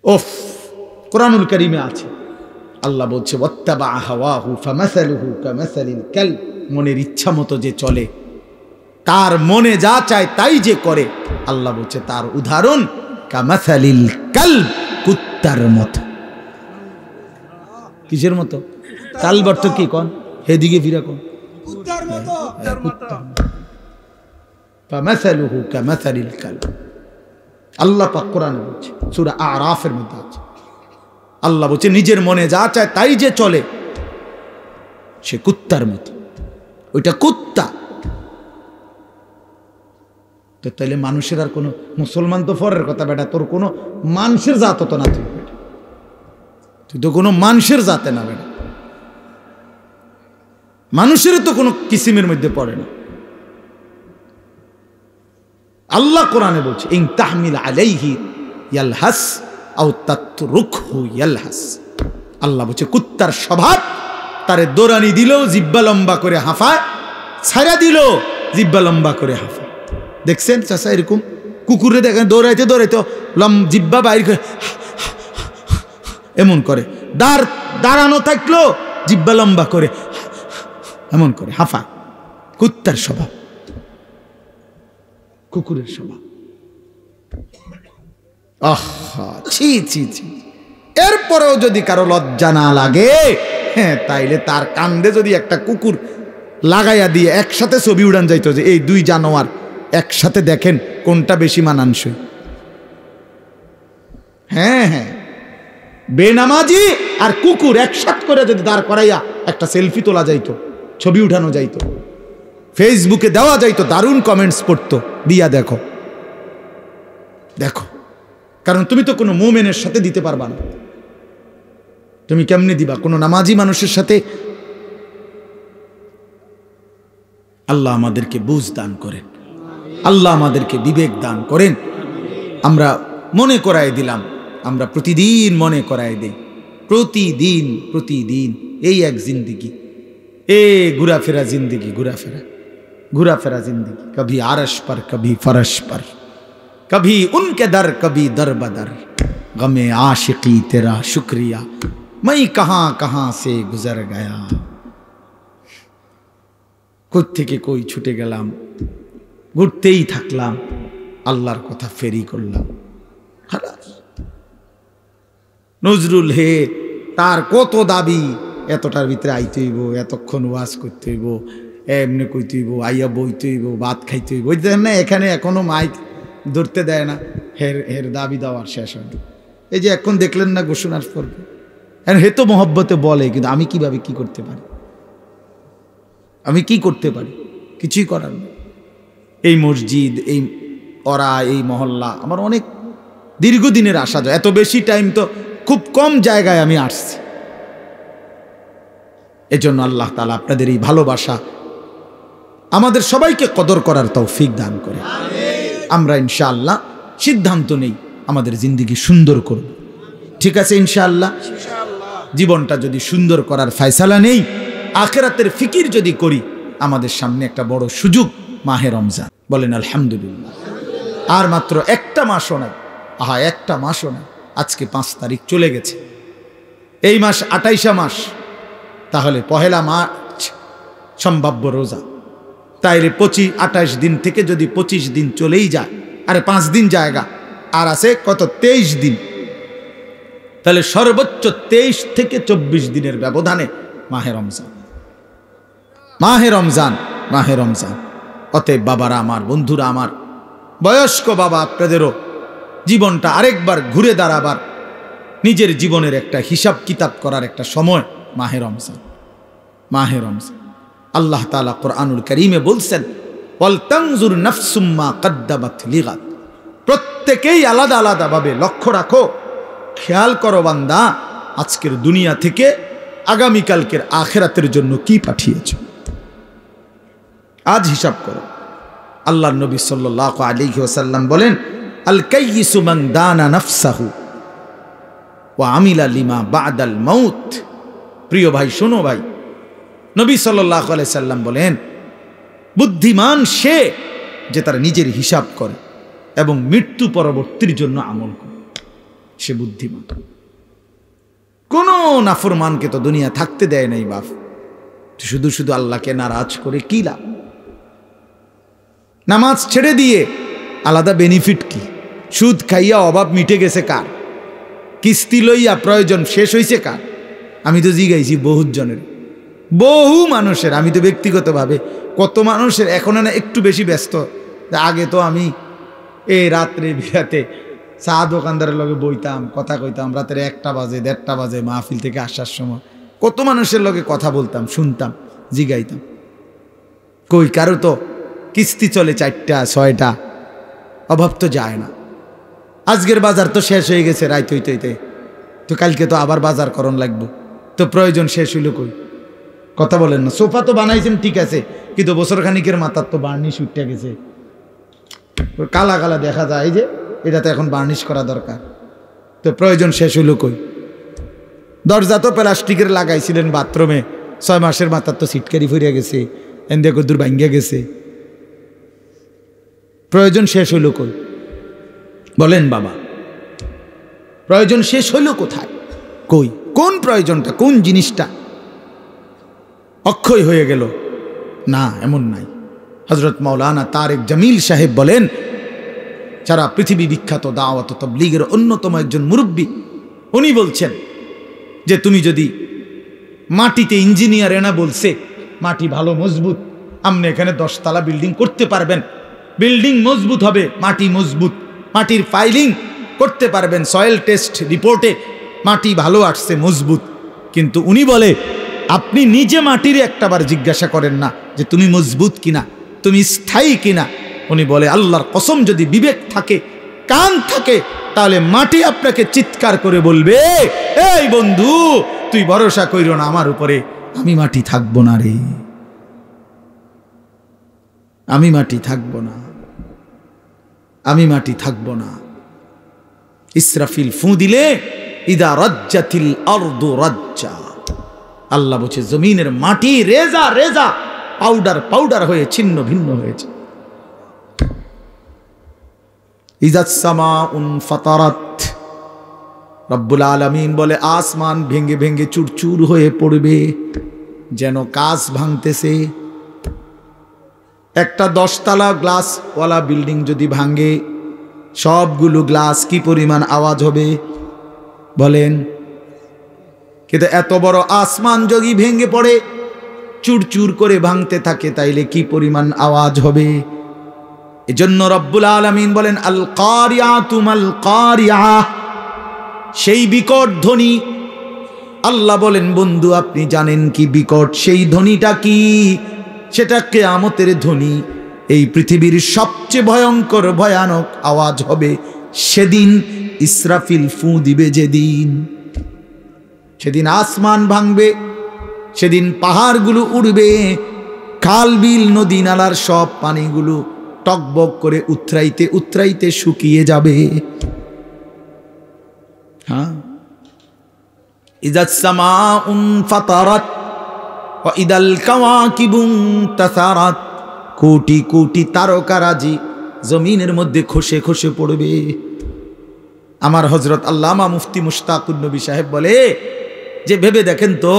ওফ, কোরআনুল কারীমে আছে, আল্লাহ বলছে ওয়াত্তাবা হাওয়াহু ফামাসালুহু কামাসালিল কালব, মনের ইচ্ছা মতো যে চলে, তার মনে যা চায় তাই যে করে, আল্লাহ বলছে তার উদাহরণ কামাসালিল কালব, কুত্তার মতো। কিসের মতো? কালব অর্থ কি কোন? এদিকে ফিরা কোন? কুত্তার মতো। ফামাসালুহু কামাসালিল কালব, আল্লাহ পাক কোরআনে বলছে, সূরা আরাফের মধ্যে আছে। আল্লাহ বলছে নিজের মনে যা চায় তাই যে চলে, সে কুত্তার মতো। ওইটা কুত্তা। তো তাইলে মানুষের আর কোনো, মুসলমান তো ফরের কথা বেটা, তোর কোনো মানুষের জাত তো না, তুই তো কোনো মানুষের জাতে না বেটা, মানুষের তো কোনো কিসিমের মধ্যে পড়ে না। আল্লাহ কোরআনে বলছে ইন তাহমিল আলাইহি ইয়ালহাস আও তাতরুকহু ইয়ালহাস। আল্লাহ বলছে কুত্তার স্বভাব, তারে দৌড়ানি দিলেও জিব্বা লম্বা করে হাঁফায়, ছাড়া দিল জিব্বা লম্বা করে হাঁফায়। দেখছেন চাচা এরকম কুকুরে দেখেন দৌড়াইতে দৌড়াইতে জিব্বা বাইর করে এমন করে, দাঁড়ানো থাকলো জিব্বা লম্বা করে এমন করে হাঁফায়। কুত্তার স্বভাব, কুকুরের স্বভাব। আহা ছি ছি ছি। এরপরেও যদি কারো লজ্জা না লাগে, হ্যাঁ, তাইলে তার কান্দে যদি একটা কুকুর লাগাইয়া দিয়ে একসাথে ছবি উড়ান যাইতো যে এই দুই জানোয়ার একসাথে দেখেন কোনটা বেশি মানানসই। হ্যাঁ হ্যাঁ, বেনামাজি আর কুকুর একসাথে করে যদি দাঁড় করাইয়া একটা সেলফি তোলা যাইতো, ছবি উঠানো যাইতো, ফেসবুকে দেওয়া যাইতো, দারুণ কমেন্টস পড়তো, দিয়া দেখো দেখো। কারণ তুমি তো কোনো মুমিনের সাথে দিতে পারবা না, তুমি কেমনে দিবা কোনো নামাজি মানুষের সাথে? আল্লাহ আমাদেরকে বুঝ দান করেন, আল্লাহ আমাদেরকে বিবেক দান করেন। আমরা মনে করাই দিলাম, আমরা প্রতিদিন মনে করাই দেই, প্রতিদিন প্রতিদিন এই এক জিন্দিগি, ঘুরাফেরা জিন্দিগি, ঘুরাফেরা জিন্দিগি, কभी आरश पर कभी फरश पर, कभी उनके दर कभी दर बदर, गमे आशिकी तेरा शुक्रिया मैं कहां कहां से गुजर गया। কোত্থেকে কই ছুটে গেলাম, ঘুরতেই থাকলাম, আল্লাহর কথা ফেরি করলাম। নজরুল হে তার কত দাবি, এতটার ভিতরে আইতে হইব, এতক্ষণ ওয়াজ করতে হইব, এমনি কইতে হইব, আইয়া বইতে হইব, ভাত খাইতে হইব। বুঝতেন না, এখানে এখনো মাইক ধরতে দেয় না, হের দাবি দেওয়ার শেষ হয়। এই যে এখন দেখলেন না ঘোষণার পর্ব, হে তো মহব্বতে বলে, কিন্তু আমি কিভাবে কি করতে পারি, আমি কি করতে পারি? কিছুই করার নেই। এই মসজিদ, এই ওরা, এই মহল্লা আমার অনেক দীর্ঘদিনের আশা যায়। এত বেশি টাইম তো খুব কম জায়গায় আমি আসছি। এজন্য আল্লাহ তাআলা আপনাদের এই ভালোবাসা আমাদের সবাইকে কদর করার তৌফিক দান করে। আমরা ইনশাআল্লাহ সিদ্ধান্ত নেই আমাদের জিন্দেগি সুন্দর করব। ঠিক আছে ইনশাআল্লাহ? জীবনটা যদি সুন্দর করার ফয়সালা নেই, আখিরাতের ফিকির যদি করি, আমাদের সামনে একটা বড় সুযোগ মাহে রমজান। বলেন আলহামদুলিল্লাহ। আর মাত্র একটা মাসও নাই, একটা মাসও নাই। আজকে 5 তারিখ চলে গেছে, এই মাস 28 মাস, তাহলে 1 মার্চ সম্ভাব্য রোজা। তাইলে 28 দিন থেকে যদি 25 দিন চলেই যায়, আরে 5 দিন জায়গা আর আছে কত, 23 দিন। তাহলে সর্বোচ্চ 23 থেকে 24 দিনের ব্যবধানে মাহে রমজান, মাহে রমজান, মাহে রমজান। অতএব বাবারা আমার, বন্ধুরা আমার, বয়স্ক বাবা, আপনাদেরও জীবনটা আরেকবার ঘুরে দাঁড়াবার, নিজের জীবনের একটা হিসাব কিতাব করার একটা সময় মাহে রমজান, মাহে রমজান। আল্লাহ তাআলা কোরআনুল কারীমে বলছেন, ওয়াল তানজুর নাফসুম মা কদ্দামাত লিগাদ। প্রত্যেকেই আলাদা আলাদা ভাবে লক্ষ্য রাখো, খেয়াল করো বান্দা, আজকের দুনিয়া থেকে আগামীকালকের আখিরাতের জন্য কি পাঠিয়েছ, আজ হিসাব করো। আল্লাহর নবী সাল্লাল্লাহু আলাইহি ওয়াসাল্লাম বলেন, আল কাইয়িসু মান দানা নাফসাহু ওয়া আমিলা লিমা বাদাল মাউত। প্রিয় ভাই, শোনো ভাই, নবী সাল্লাল্লাহু আলাইহি সাল্লাম বলেন, বুদ্ধিমান সে যে তার নিজের হিসাব করে এবং মৃত্যু পরবর্তীর জন্য আমল করে, সে বুদ্ধিমান। কোন নাফরমানকে তো দুনিয়া থাকতে দেয় নাই বাপ, শুধু শুধু আল্লাহকে নারাজ করে কি লাভ? নামাজ ছেড়ে দিয়ে আলাদা বেনিফিট কি? সুদ খাইয়া অভাব মিটে গেছে কার? কিস্তি লইয়া প্রয়োজন শেষ হয়েছে কার? আমি তো জিগাইছি বহুত জনের, বহু মানুষের। আমি তো ব্যক্তিগতভাবে কত মানুষের এখন না একটু বেশি ব্যস্ত। আগে তো আমি এই রাত্রে বিরাতে চা দোকানদারের লগে বইতাম, কথা কইতাম, রাতের 1টা বাজে 1:30 বাজে মাহফিল থেকে আসার সময় কত মানুষের লগে কথা বলতাম, শুনতাম, জিগাইতাম। কই কারো তো কিস্তি চলে 4টা 6টা, অভাব তো যায় না। আজকের বাজার তো শেষ হয়ে গেছে রাত হইতে হইতে, তো কালকে তো আবার বাজার করণ লাগবো, তো প্রয়োজন শেষ হইল কই? কথা বলেন না। সোফা তো বানাইছেন ঠিক আছে, কিন্তু বছর খানিকের মাথার তো বার্নিশ উঠে গেছে, কালা কালা দেখা যায়, এই যে এটা তো এখন বার্নিশ করা দরকার। তো প্রয়োজন শেষ হইল কই? দরজা তো প্লাস্টিকের লাগাইছিলেন বাথরুমে, 6 মাসের মাথার তো সিটকারি ফুরিয়ে গেছে, এন্দে কদ্দুর ভাঙ্গিয়া গেছে। প্রয়োজন শেষ হইল কই? বলেন বাবা, প্রয়োজন শেষ হইল কোথায়? কই? কোন প্রয়োজনটা, কোন জিনিসটা অক্ষয় হয়ে গেল? না, এমন নাই। হযরত মাওলানা তারেক জামিল সাহেব বলেন, যারা পৃথিবী বিখ্যাত দাওয়াত ও তাবলীগের অন্যতম একজন মুরব্বী, উনি বলছেন যে তুমি যদি মাটিতে, ইঞ্জিনিয়ার এনা বলছে মাটি ভালো মজবুত, আপনি এখানে 10 তলা বিল্ডিং করতে পারবেন, বিল্ডিং মজবুত হবে, মাটি মজবুত, মাটির ফাইলিং করতে পারবেন, সয়েল টেস্ট রিপোর্টে মাটি ভালো আসছে, মজবুত। কিন্তু উনি বলে আপনি নিজে মাটির একটাবার জিজ্ঞাসা করেন না যে তুমি মজবুত কিনা, তুমি স্থায়ী কিনা। উনি বলে আল্লাহর কসম, যদি বিবেক থাকে, কান থাকে, তাহলে মাটি আপনাকে চিৎকার করে বলবে, এই বন্ধু তুই ভরসা কইরো না আমার উপরে, আমি মাটি থাকবো না রে, আমি মাটি থাকবো না, আমি মাটি থাকবো না। ইসরাফিল ফু দিলে ইদা রাজ্জাতিল আরদু রাজ্জা, আল্লাহ বলছে জমিনের মাটি রেজা রেজা, পাউডার পাউডার হয়ে ছিন্ন ভিন্ন হয়েছে। ইজাস সামাউন ফাতারাত, রব্বুল আলামিন বলে আসমান ভেঙে ভেঙে চুরচুর হয়ে পড়বে, যেন কাঁচ ভাঙতেছে। একটা 10 তলা গ্লাসওয়ালা বিল্ডিং যদি ভাঙে, সবগুলো গ্লাস কি পরিমাণ আওয়াজ হবে বলেন? কিন্তু এত বড় আসমান যদি ভেঙে পড়ে, চুরচুর করে ভাঙতে থাকে, তাইলে কি পরিমাণ আওয়াজ হবে? এজন্য রব্বুল আলামিন বলেন আল কারিয়াতু মাল কারিয়া, সেই বিকট ধ্বনি। আল্লাহ বলেন বন্ধু আপনি জানেন কি বিকট সেই ধ্বনিটা কি? সেটা কিয়ামতের ধ্বনি। এই পৃথিবীর সবচেয়ে ভয়ঙ্কর ভয়ানক আওয়াজ হবে সেদিন ইসরাফিল ফু দিবে যেদিন। সেদিন আসমান ভাঙবে, সেদিন পাহাড়গুলো উড়বে, খাল বিল নদী নালার সব পানিগুলো টকবক করে উতরাইতে উতরাইতে শুকিয়ে যাবে। হ্যাঁ, ইযাস সামাউন ফাতারাত ওয়া ইদাল কাওয়াকিবু তাসারাত, কোটি কোটি তারকারাজি জমিনের মধ্যে খসে খসে পড়বে। আমার হযরত আল্লামা মুফতি মুশতাকুন নবী সাহেব বলে যে ভেবে দেখেন তো,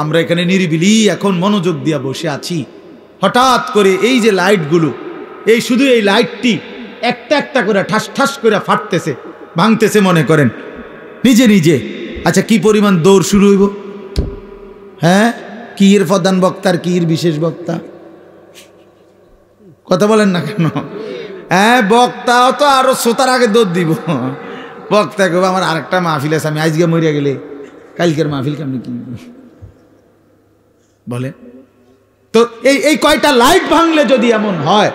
আমরা এখানে নিরিবিলি এখন মনোযোগ দিয়া বসে আছি, হঠাৎ করে এই যে লাইটগুলো, এই শুধু এই লাইটটি একটা একটা করে ঠাস ঠাস করে ফাটতেছে, ভাঙতেছে মনে করেন নিজে নিজে। আচ্ছা কি পরিমাণ দৌড় শুরু হইব? হ্যাঁ, কি এর প্রধান বক্তার, কি এর বিশেষ বক্তা, কথা বলেন না কেন? হ্যাঁ, বক্তাও তো আরো শ্রোতার আগে দৌড় দিব। বক্তা কেউ আমার আরেকটা মাহফিল আছে, আমি আজকে মরিয়া গেলে কালকের মাহফিল কেমনি কি বলে? তো এই কয়টা লাইট ভাঙলে যদি এমন হয়,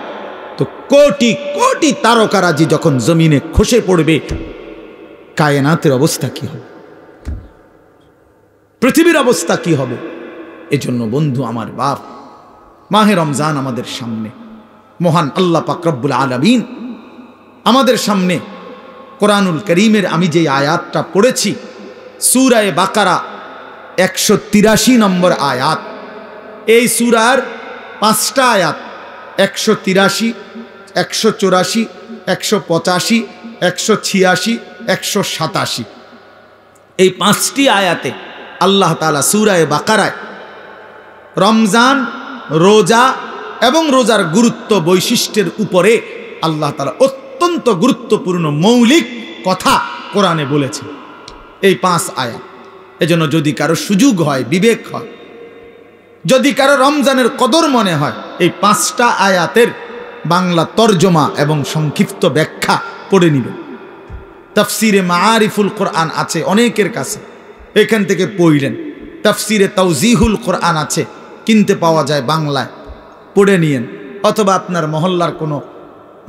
তো কোটি কোটি তারকারাজি যখন জমিনে খসে পড়বে, কায়নাতের অবস্থা কি হবে, পৃথিবীর অবস্থা কি হবে? এজন্য বন্ধু আমার বাপ, মাহে রমজান আমাদের সামনে, মহান আল্লাহ পাক রব্বুল আলামিন আমাদের সামনে কোরআনুল করিমের আমি যে আয়াতটা পড়েছি, সূরা বাকারা 183 নম্বর আয়াত। এই সূরার 5টা আয়াত 183, 184, 185, 186, 187, এই 5টি আয়াতে আল্লাহ তাআলা সূরা বাকারায় রমজান, রোজা এবং রোজার গুরুত্ব বৈশিষ্ট্যের উপরে আল্লাহ তাআলা অত্যন্ত গুরুত্বপূর্ণ মৌলিক কথা কোরআনে বলেছে এই 5 আয়াত। এজন্য যদি কারো সুযোগ হয়, বিবেক হয়, যদি কারো রমজানের কদর মনে হয়, এই 5টা আয়াতের বাংলা তরজমা এবং সংক্ষিপ্ত ব্যাখ্যা পড়ে নিবেন। তাফসিরে মাআরিফুল কোরআন আছে অনেকের কাছে, এখান থেকে পড়লেন। তাফসিরে তাওজিহুল কোরআন আছে, কিনতে পাওয়া যায় বাংলায়, পড়ে নিয়েন। অথবা আপনার মহল্লার কোনো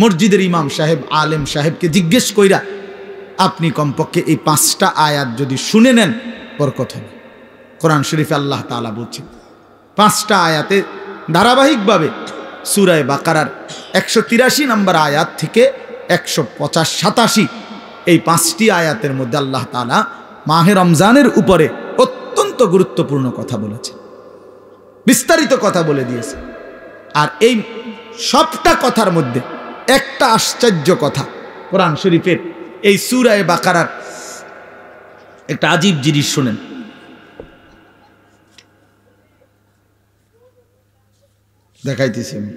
মসজিদের ইমাম সাহেব, আলেম সাহেবকে জিজ্ঞেস কইরা আপনি কমপক্ষে এই 5টা আয়াত যদি শুনে নেন, বরকত হবে। কোরআন শরীফে আল্লাহ তাআলা বলছেন 5টা আয়াতে ধারাবাহিকভাবে সূরা বাকারার 183 নম্বর আয়াত থেকে 187 এই 5টি আয়াতের মধ্যে আল্লাহ তাআলা মাহে রমজানের উপরে অত্যন্ত গুরুত্বপূর্ণ কথা বলেছে, বিস্তারিত কথা বলে দিয়েছে। আর এই সবটা কথার মধ্যে একটা আশ্চর্য কথা কোরআন শরীফের এই সূরা বাকারার একটা আজীব জিনিস শুনেন। দেখাইতেছি আমি,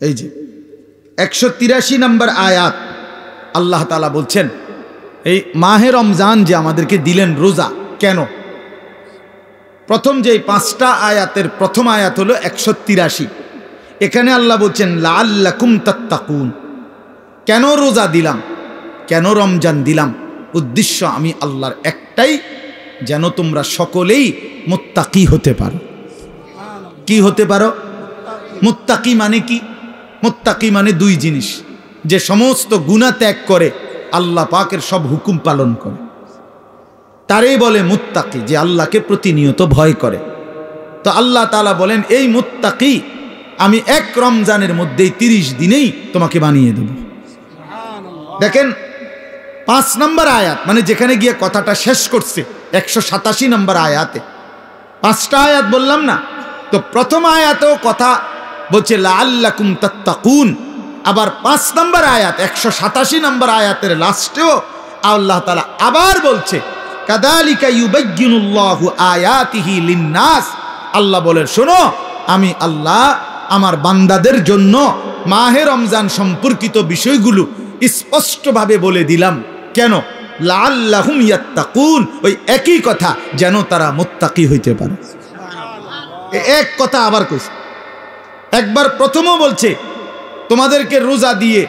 এই যে 183 নম্বর আয়াত আল্লাহ তাআলা বলছেন এই মাহে রমজান যে আমাদেরকে দিলেন রোজা কেন। প্রথম যে 5টা আয়াতের প্রথম আয়াত হলো 183, এখানে আল্লাহ বলছেন লাআল্লাকুম তাত্তাকুন, কেন রোজা দিলাম, কেন রমজান দিলাম, উদ্দেশ্য আমি আল্লাহর একটাই, যেন তোমরা সকলেই মুত্তাকি হতে পারো। কি হতে পারো? মুত্তাকি মানে কি? মুত্তাকি মানে দুই জিনিস, যে সমস্ত গুনাহ ত্যাগ করে আল্লাহ পাকের সব হুকুম পালন করে, তারই বলে মুত্তাকি, যে আল্লাহকে প্রতিনিয়ত ভয় করে। তো আল্লাহ তাআলা বলেন এই মুত্তাকি আমি এক রমজানের মধ্যেই 30 দিনেই তোমাকে বানিয়ে দেব। দেখেন 5 নম্বর আয়াত, মানে যেখানে গিয়ে কথাটা শেষ করছে 187 নম্বর আয়াতে, 5টা আয়াত বললাম না, তো প্রথম আয়াতেও কথা বলছে লাআল্লাকুম তাত্তাকুন, আবার 5 নম্বর আয়াত 187 নম্বর আয়াতের লাস্টেও আল্লাহ তাআলা আবার বলছে কাযালিকা ইউবায়্যিনুল্লাহু আয়াতিহি লিন-নাস। আল্লাহ বলেন শোনো, আমি আল্লাহ আমার বান্দাদের জন্য মাহে রমজান সম্পর্কিত বিষয়গুলো স্পষ্টভাবে বলে দিলাম। কেন? লাআল্লাহুম ইয়াত্তাকুন, ওই একই কথা, যেন তারা মুত্তাকি হইতে পারে। এক কথা আবার কইছে, একবার প্রথমও বলছে তোমাদেরকে রোজা দিয়ে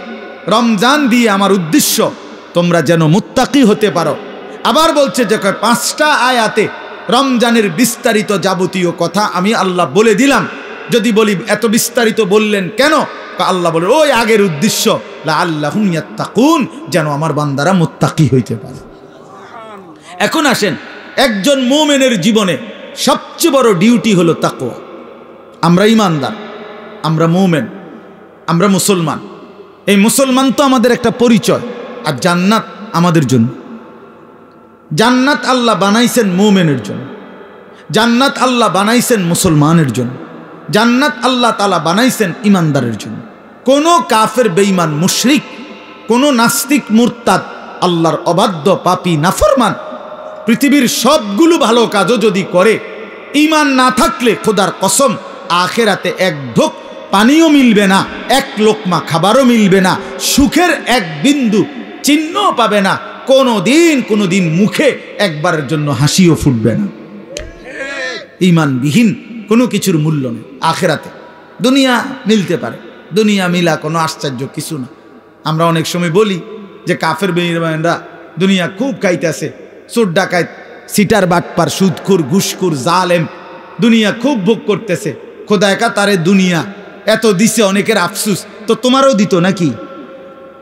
রমজান দিয়ে আমার উদ্দেশ্য তোমরা যেন মুত্তাকি হতে পারো। আবার বলছে যে 5টা আয়াতে রমজানের বিস্তারিত যাবতীয় কথা আমি আল্লাহ বলে দিলাম। যদি বলি এত বিস্তারিত বললেন কেন? আল্লাহ বলে ওই আগের উদ্দেশ্য লাআল্লাহুম ইয়াত্তাকুন, যেন আমার বান্দারা মুত্তাকি হইতে পারে। এখন আসেন, একজন মুমিনের জীবনে সবচেয়ে বড় ডিউটি হলো তাকওয়া। আমরা ঈমানদার, আমরা মুমিন, আমরা মুসলমান। এই মুসলমান তো আমাদের একটা পরিচয়, আর জান্নাত আমাদের জন্য। জান্নাত আল্লাহ বানাইছেন মুমিনের জন্য, জান্নাত আল্লাহ বানাইছেন মুসলমানের জন্য, জান্নাত আল্লাহ তাআলা বানাইছেন ঈমানদারের জন্য। কোনো কাফের বেঈমান মুশরিক, কোনো নাস্তিক মুরতাদ, আল্লাহর অবাধ্য পাপী নাফরমান পৃথিবীর সবগুলো ভালো কাজও যদি করে, ঈমান না থাকলে খোদার কসম আখিরাতে এক ঢোক পানিও মিলবে না, এক লোকমা খাবারও মিলবে না, সুখের এক বিন্দু চিহ্নও পাবে না, কোনোদিন মুখে একবারের জন্য হাসিও ফুটবে না। ঈমানবিহীন কোনো কিছুর মূল্য নেই আখিরাতে। দুনিয়া মিলতে পারে, দুনিয়া মিলা কোনো আশ্চর্য কিছু না। আমরা অনেক সময় বলি যে কাফের বেঈমানরা দুনিয়া খুব খাইতেছে, চোর ডাকাত, সিটার বাটপার, সুদখোর, ঘুষখোর, জালেম দুনিয়া খুব ভোগ করতেছে। খোদা একা তারে দুনিয়া এত দিছে, অনেকের আফসুস, তো তোমারও দিত নাকি?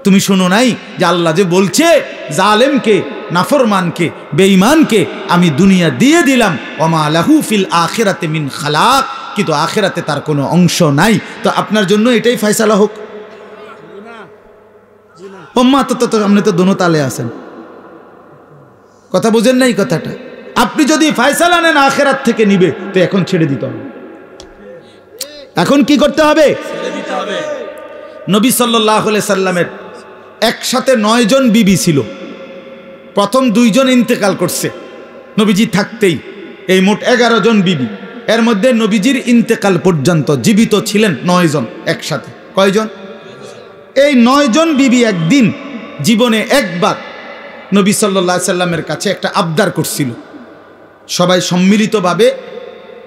তুমি শোনো নাই যে আল্লাহ যে বলছে জালেমকে, নাফরমানকে, বেঈমানকে আমি দুনিয়া দিয়ে দিলাম, ওমা লাহু ফিল আখিরাতে মিন খালাক, কিন্তু আখিরাতে তার কোনো অংশ নাই। তো আপনার জন্য এটাই ফয়সালা হোক। ওম্মা তো আপনি তো দোনো তালে আছেন, কথা বুঝেন নাই কথাটা। আপনি যদি ফয়সালা নেন আখিরাত থেকে নিবে, তো এখন ছেড়ে দিতে হবে। এখন কি করতে হবে? ছেড়ে দিতে হবে। নবী সাল্লাল্লাহু আলাইহি সাল্লামের একসাথে 9 জন বিবি ছিল। প্রথম 2 জন ইন্তেকাল করছে নবীজি থাকতেই, এই মোট 11 জন বিবি। এর মধ্যে নবীজির ইন্তেকাল পর্যন্ত জীবিত ছিলেন 9 জন একসাথে। কয়জন? এই 9 জন বিবি একদিন জীবনে একবার নবী সাল্লাল্লাহু আলাইহি সাল্লামের কাছে একটা আবদার করছিল। সবাই সম্মিলিতভাবে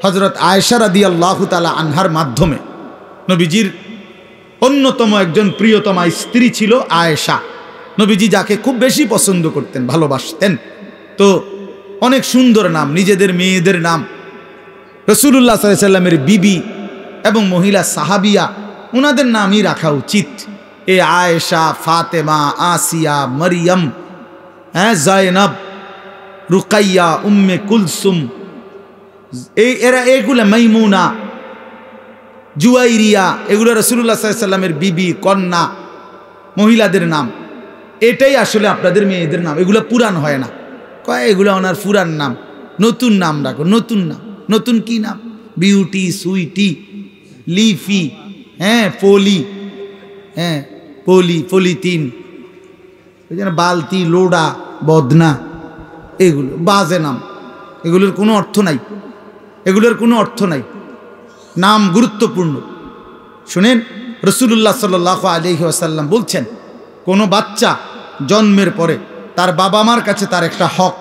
হযরত আয়েশা রাদিয়াল্লাহু তাআলা আনহার মাধ্যমে, নবীজির অন্যতম একজন প্রিয়তমা স্ত্রী ছিল আয়েশা, নবীজি যাকে খুব বেশি পছন্দ করতেন, ভালোবাসতেন। তো অনেক সুন্দর নাম, নিজেদের মেয়েদের নাম রাসূলুল্লাহ সাল্লাল্লাহু আলাইহি সাল্লামের বিবি এবং মহিলা সাহাবিয়া, ওনাদের নামই রাখা উচিত। এ আয়েশা, ফাতেমা, আসিয়া, মারিয়াম, হ্যাঁ, জায়নাব, রুকাইয়া, উম্মে কুলসুম, এগুলা, মাইমুনা, জুয়াইরিয়া, এগুলো রাসূলুল্লাহ সাল্লাল্লাহু আলাইহি ওয়াসাল্লামের বিবি, কন্যা, মহিলাদের নাম। এটাই আসলে আপনাদের মেয়েদের নাম। এগুলো পুরান হয় না, কয় এগুলো ওনার পুরান নাম, নতুন নাম রাখো। নতুন নাম, নতুন কি নাম? বিউটি, সুইটি, লিফি, হ্যাঁ, পলি, হ্যাঁ, পলিথিন, বালতি, লোডা, বদনা, এগুলো বাজে নাম। এগুলোর কোনো অর্থ নাই, এগুলোর কোনো অর্থ নাই। নাম গুরুত্বপূর্ণ। শুনেন, রাসূলুল্লাহ সাল্লাল্লাহু আলাইহি ওয়াসাল্লাম বলছেন, কোনো বাচ্চা জন্মের পরে তার বাবা মার কাছে তার একটা হক,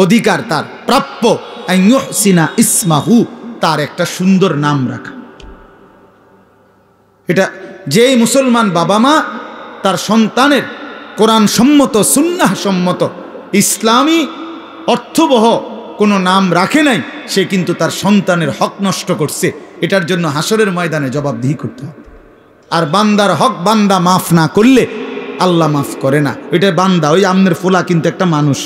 অধিকার, তার প্রাপ্য, আন ইউহসিনা ইসমাহু, তার একটা সুন্দর নাম রাখা। এটা যেই মুসলমান বাবা মা তার সন্তানের কোরআন সম্মত, সুন্নাহ সম্মত, ইসলামী অর্থবহ কোনো নাম রাখে নাই, সে কিন্তু তার সন্তানের হক নষ্ট করছে। এটার জন্য হাসরের ময়দানে জবাবদিহি করতে হবে। আর বান্দার হক বান্দা মাফ না করলে আল্লাহ মাফ করে না। ওইটা বান্দা, ওই আমনের ফোলা কিন্তু একটা মানুষ,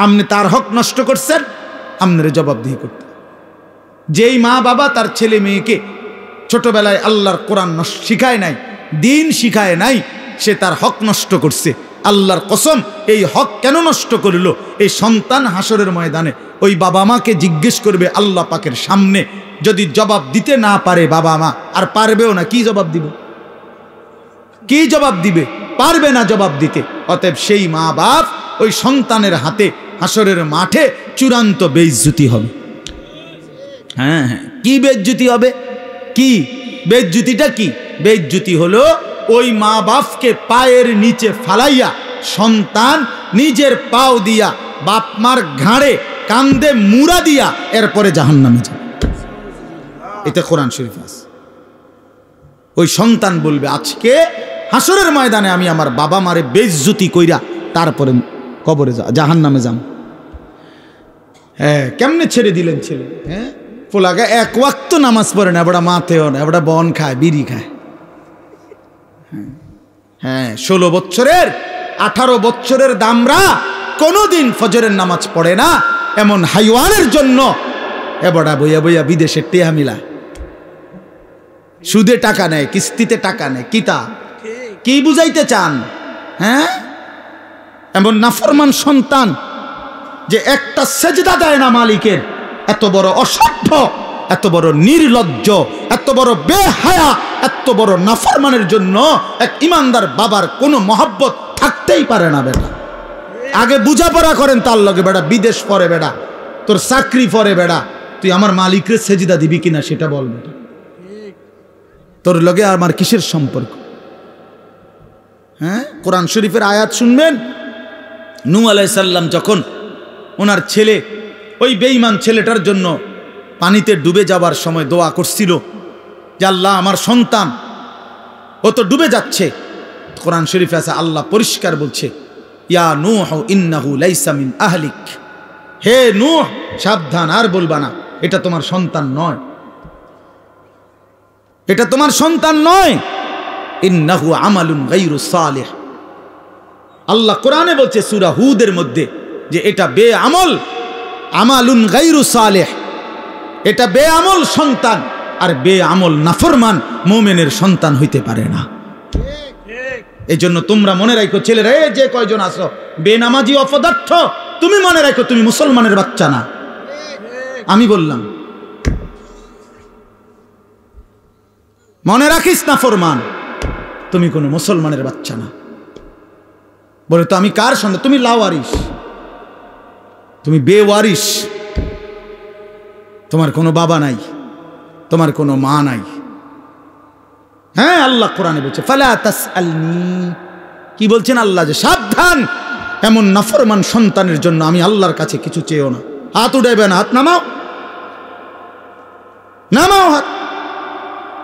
আপনি তার হক নষ্ট করছেন, আপনার জবাবদিহি করতে। যেই মা বাবা তার ছেলে মেয়েকে ছোটবেলায় আল্লাহর কোরআন শিখায় নাই, দিন শিখায় নাই, সে তার হক নষ্ট করছে। আল্লাহর কসম, এই হক কেন নষ্ট করলো? এই সন্তান হাসরের ময়দানে ওই বাবা মাকে জিজ্ঞেস করবে আল্লাহ পাকের সামনে। যদি জবাব দিতে না পারে বাবা মা, আর পারবেও না, কি জবাব দিবে? কি জবাব দিবে? পারবে না জবাব দিতে। অতএব সেই মা বাপ ওই সন্তানের হাতে হাসরের মাঠে চূড়ান্ত বেইজ্জতি হবে। হ্যাঁ হ্যাঁ, কি বেইজ্জতি হবে? কি বেইজ্জতিটা? কি বেইজ্জতি হলো ওই মা বাপকে পায়ের নিচে ফালাইয়া সন্তান নিজের পাও দিয়া বাপ মার ঘাড়ে কান্দে মুড়া দিয়া এরপরে জাহান্নামে যাবে। এটা কোরআন শরীফ আছে। ওই সন্তান বলবে, আজকে হাসরের ময়দানে আমি আমার বাবা মারে বেইজ্জতি কইরা তারপরে কবরে জাহান্নামে যাম। হ্যাঁ, কেমনে ছেড়ে দিলেন ছেলে? হ্যাঁ, পোলাগা এক ওয়াক্ত নামাজ পড়ে না, এবারে মাথেও না, এবারে বন খায়, বিড়ি খায়। হ্যাঁ, 16 বছরের 18 বছরের দামরা কোনোদিন ফজরের নামাজ পড়ে না, এমন হাইওয়ানের জন্য এবড়া বইয়া বইয়া বিদেশে টেহা মিলা, সুদে টাকা নেয়, কিস্তিতে টাকা নেয়। কিতা কি বুঝাইতে চান? হ্যাঁ, এমন নাফরমান সন্তান যে একটা সেজদা দেয় না মালিকের, এত বড় অসভ্য, এত বড় নির্লজ্জ, এত বড় বেহায়া, এত বড় নাফরমানের জন্য এক ইমানদার বাবার কোনো মহব্বত থাকতেই পারে না। বেটা আগে বুঝাপড়া করেন তার লগে, বেটা বিদেশ পরে, বেটা তোর চাকরি পরে, বেটা তুই আমার মালিকের সেজদা দিবি কিনা সেটা বল। বেটা তোর লগে আমার কিসের সম্পর্ক? হ্যাঁ, কোরআন শরীফের আয়াত শুনবেন। নূহ আলাইহিস সালাম যখন ওনার ছেলে, ওই বেঈমান ছেলেটার জন্য পানিতে ডুবে যাবার সময় দোয়া করছিল যে আল্লাহ আমার সন্তান, ও তো ডুবে যাচ্ছে। কোরআন শরীফে আছে, আল্লাহ পরিষ্কার বলছে, ইয়া নূহ ইন্নাহু লাইসা মিন আহলিক, হে নূহ সাবধান, আর বলবা না, এটা তোমার সন্তান নয়, এটা তোমার সন্তান নয়। ইন্নাহু আমালুন গায়রু সালিহ, আল্লাহ কোরআনে বলছে সূরা হুদের মধ্যে যে এটা বেআমল, আমালুন গায়রু সালিহ, এটা বেআমল সন্তান। আর বেআমল নাফরমান মুমিনের সন্তান হইতে পারে না। এই জন্য তোমরা মনে রাখো ছেলেরা, এই যে কয়জন আছো বেনামাজি অপদার্থ, তুমি মনে রাখো তুমি মুসলমানের বাচ্চা না। আমি বললাম, মনে রাখিস না ফরমান, তুমি কোনো মুসলমানের বাচ্চা না। বলে তো আমি কার সন্তান? তুমি লাওয়ারিস, তুমি বেওয়ারিস, তোমার কোনো বাবা নাই, তোমার কোনো মা নাই। হ্যাঁ, আল্লাহ কোরআনে বলছে ফালা তাসআলনি, কি বলছেন আল্লাহ? যে সাবধান, এমন নাফরমান সন্তানের জন্য আমি আল্লাহর কাছে কিছু চেয়েও না। হাত উঠাইবে না, হাত নামাও, নামাও হাত।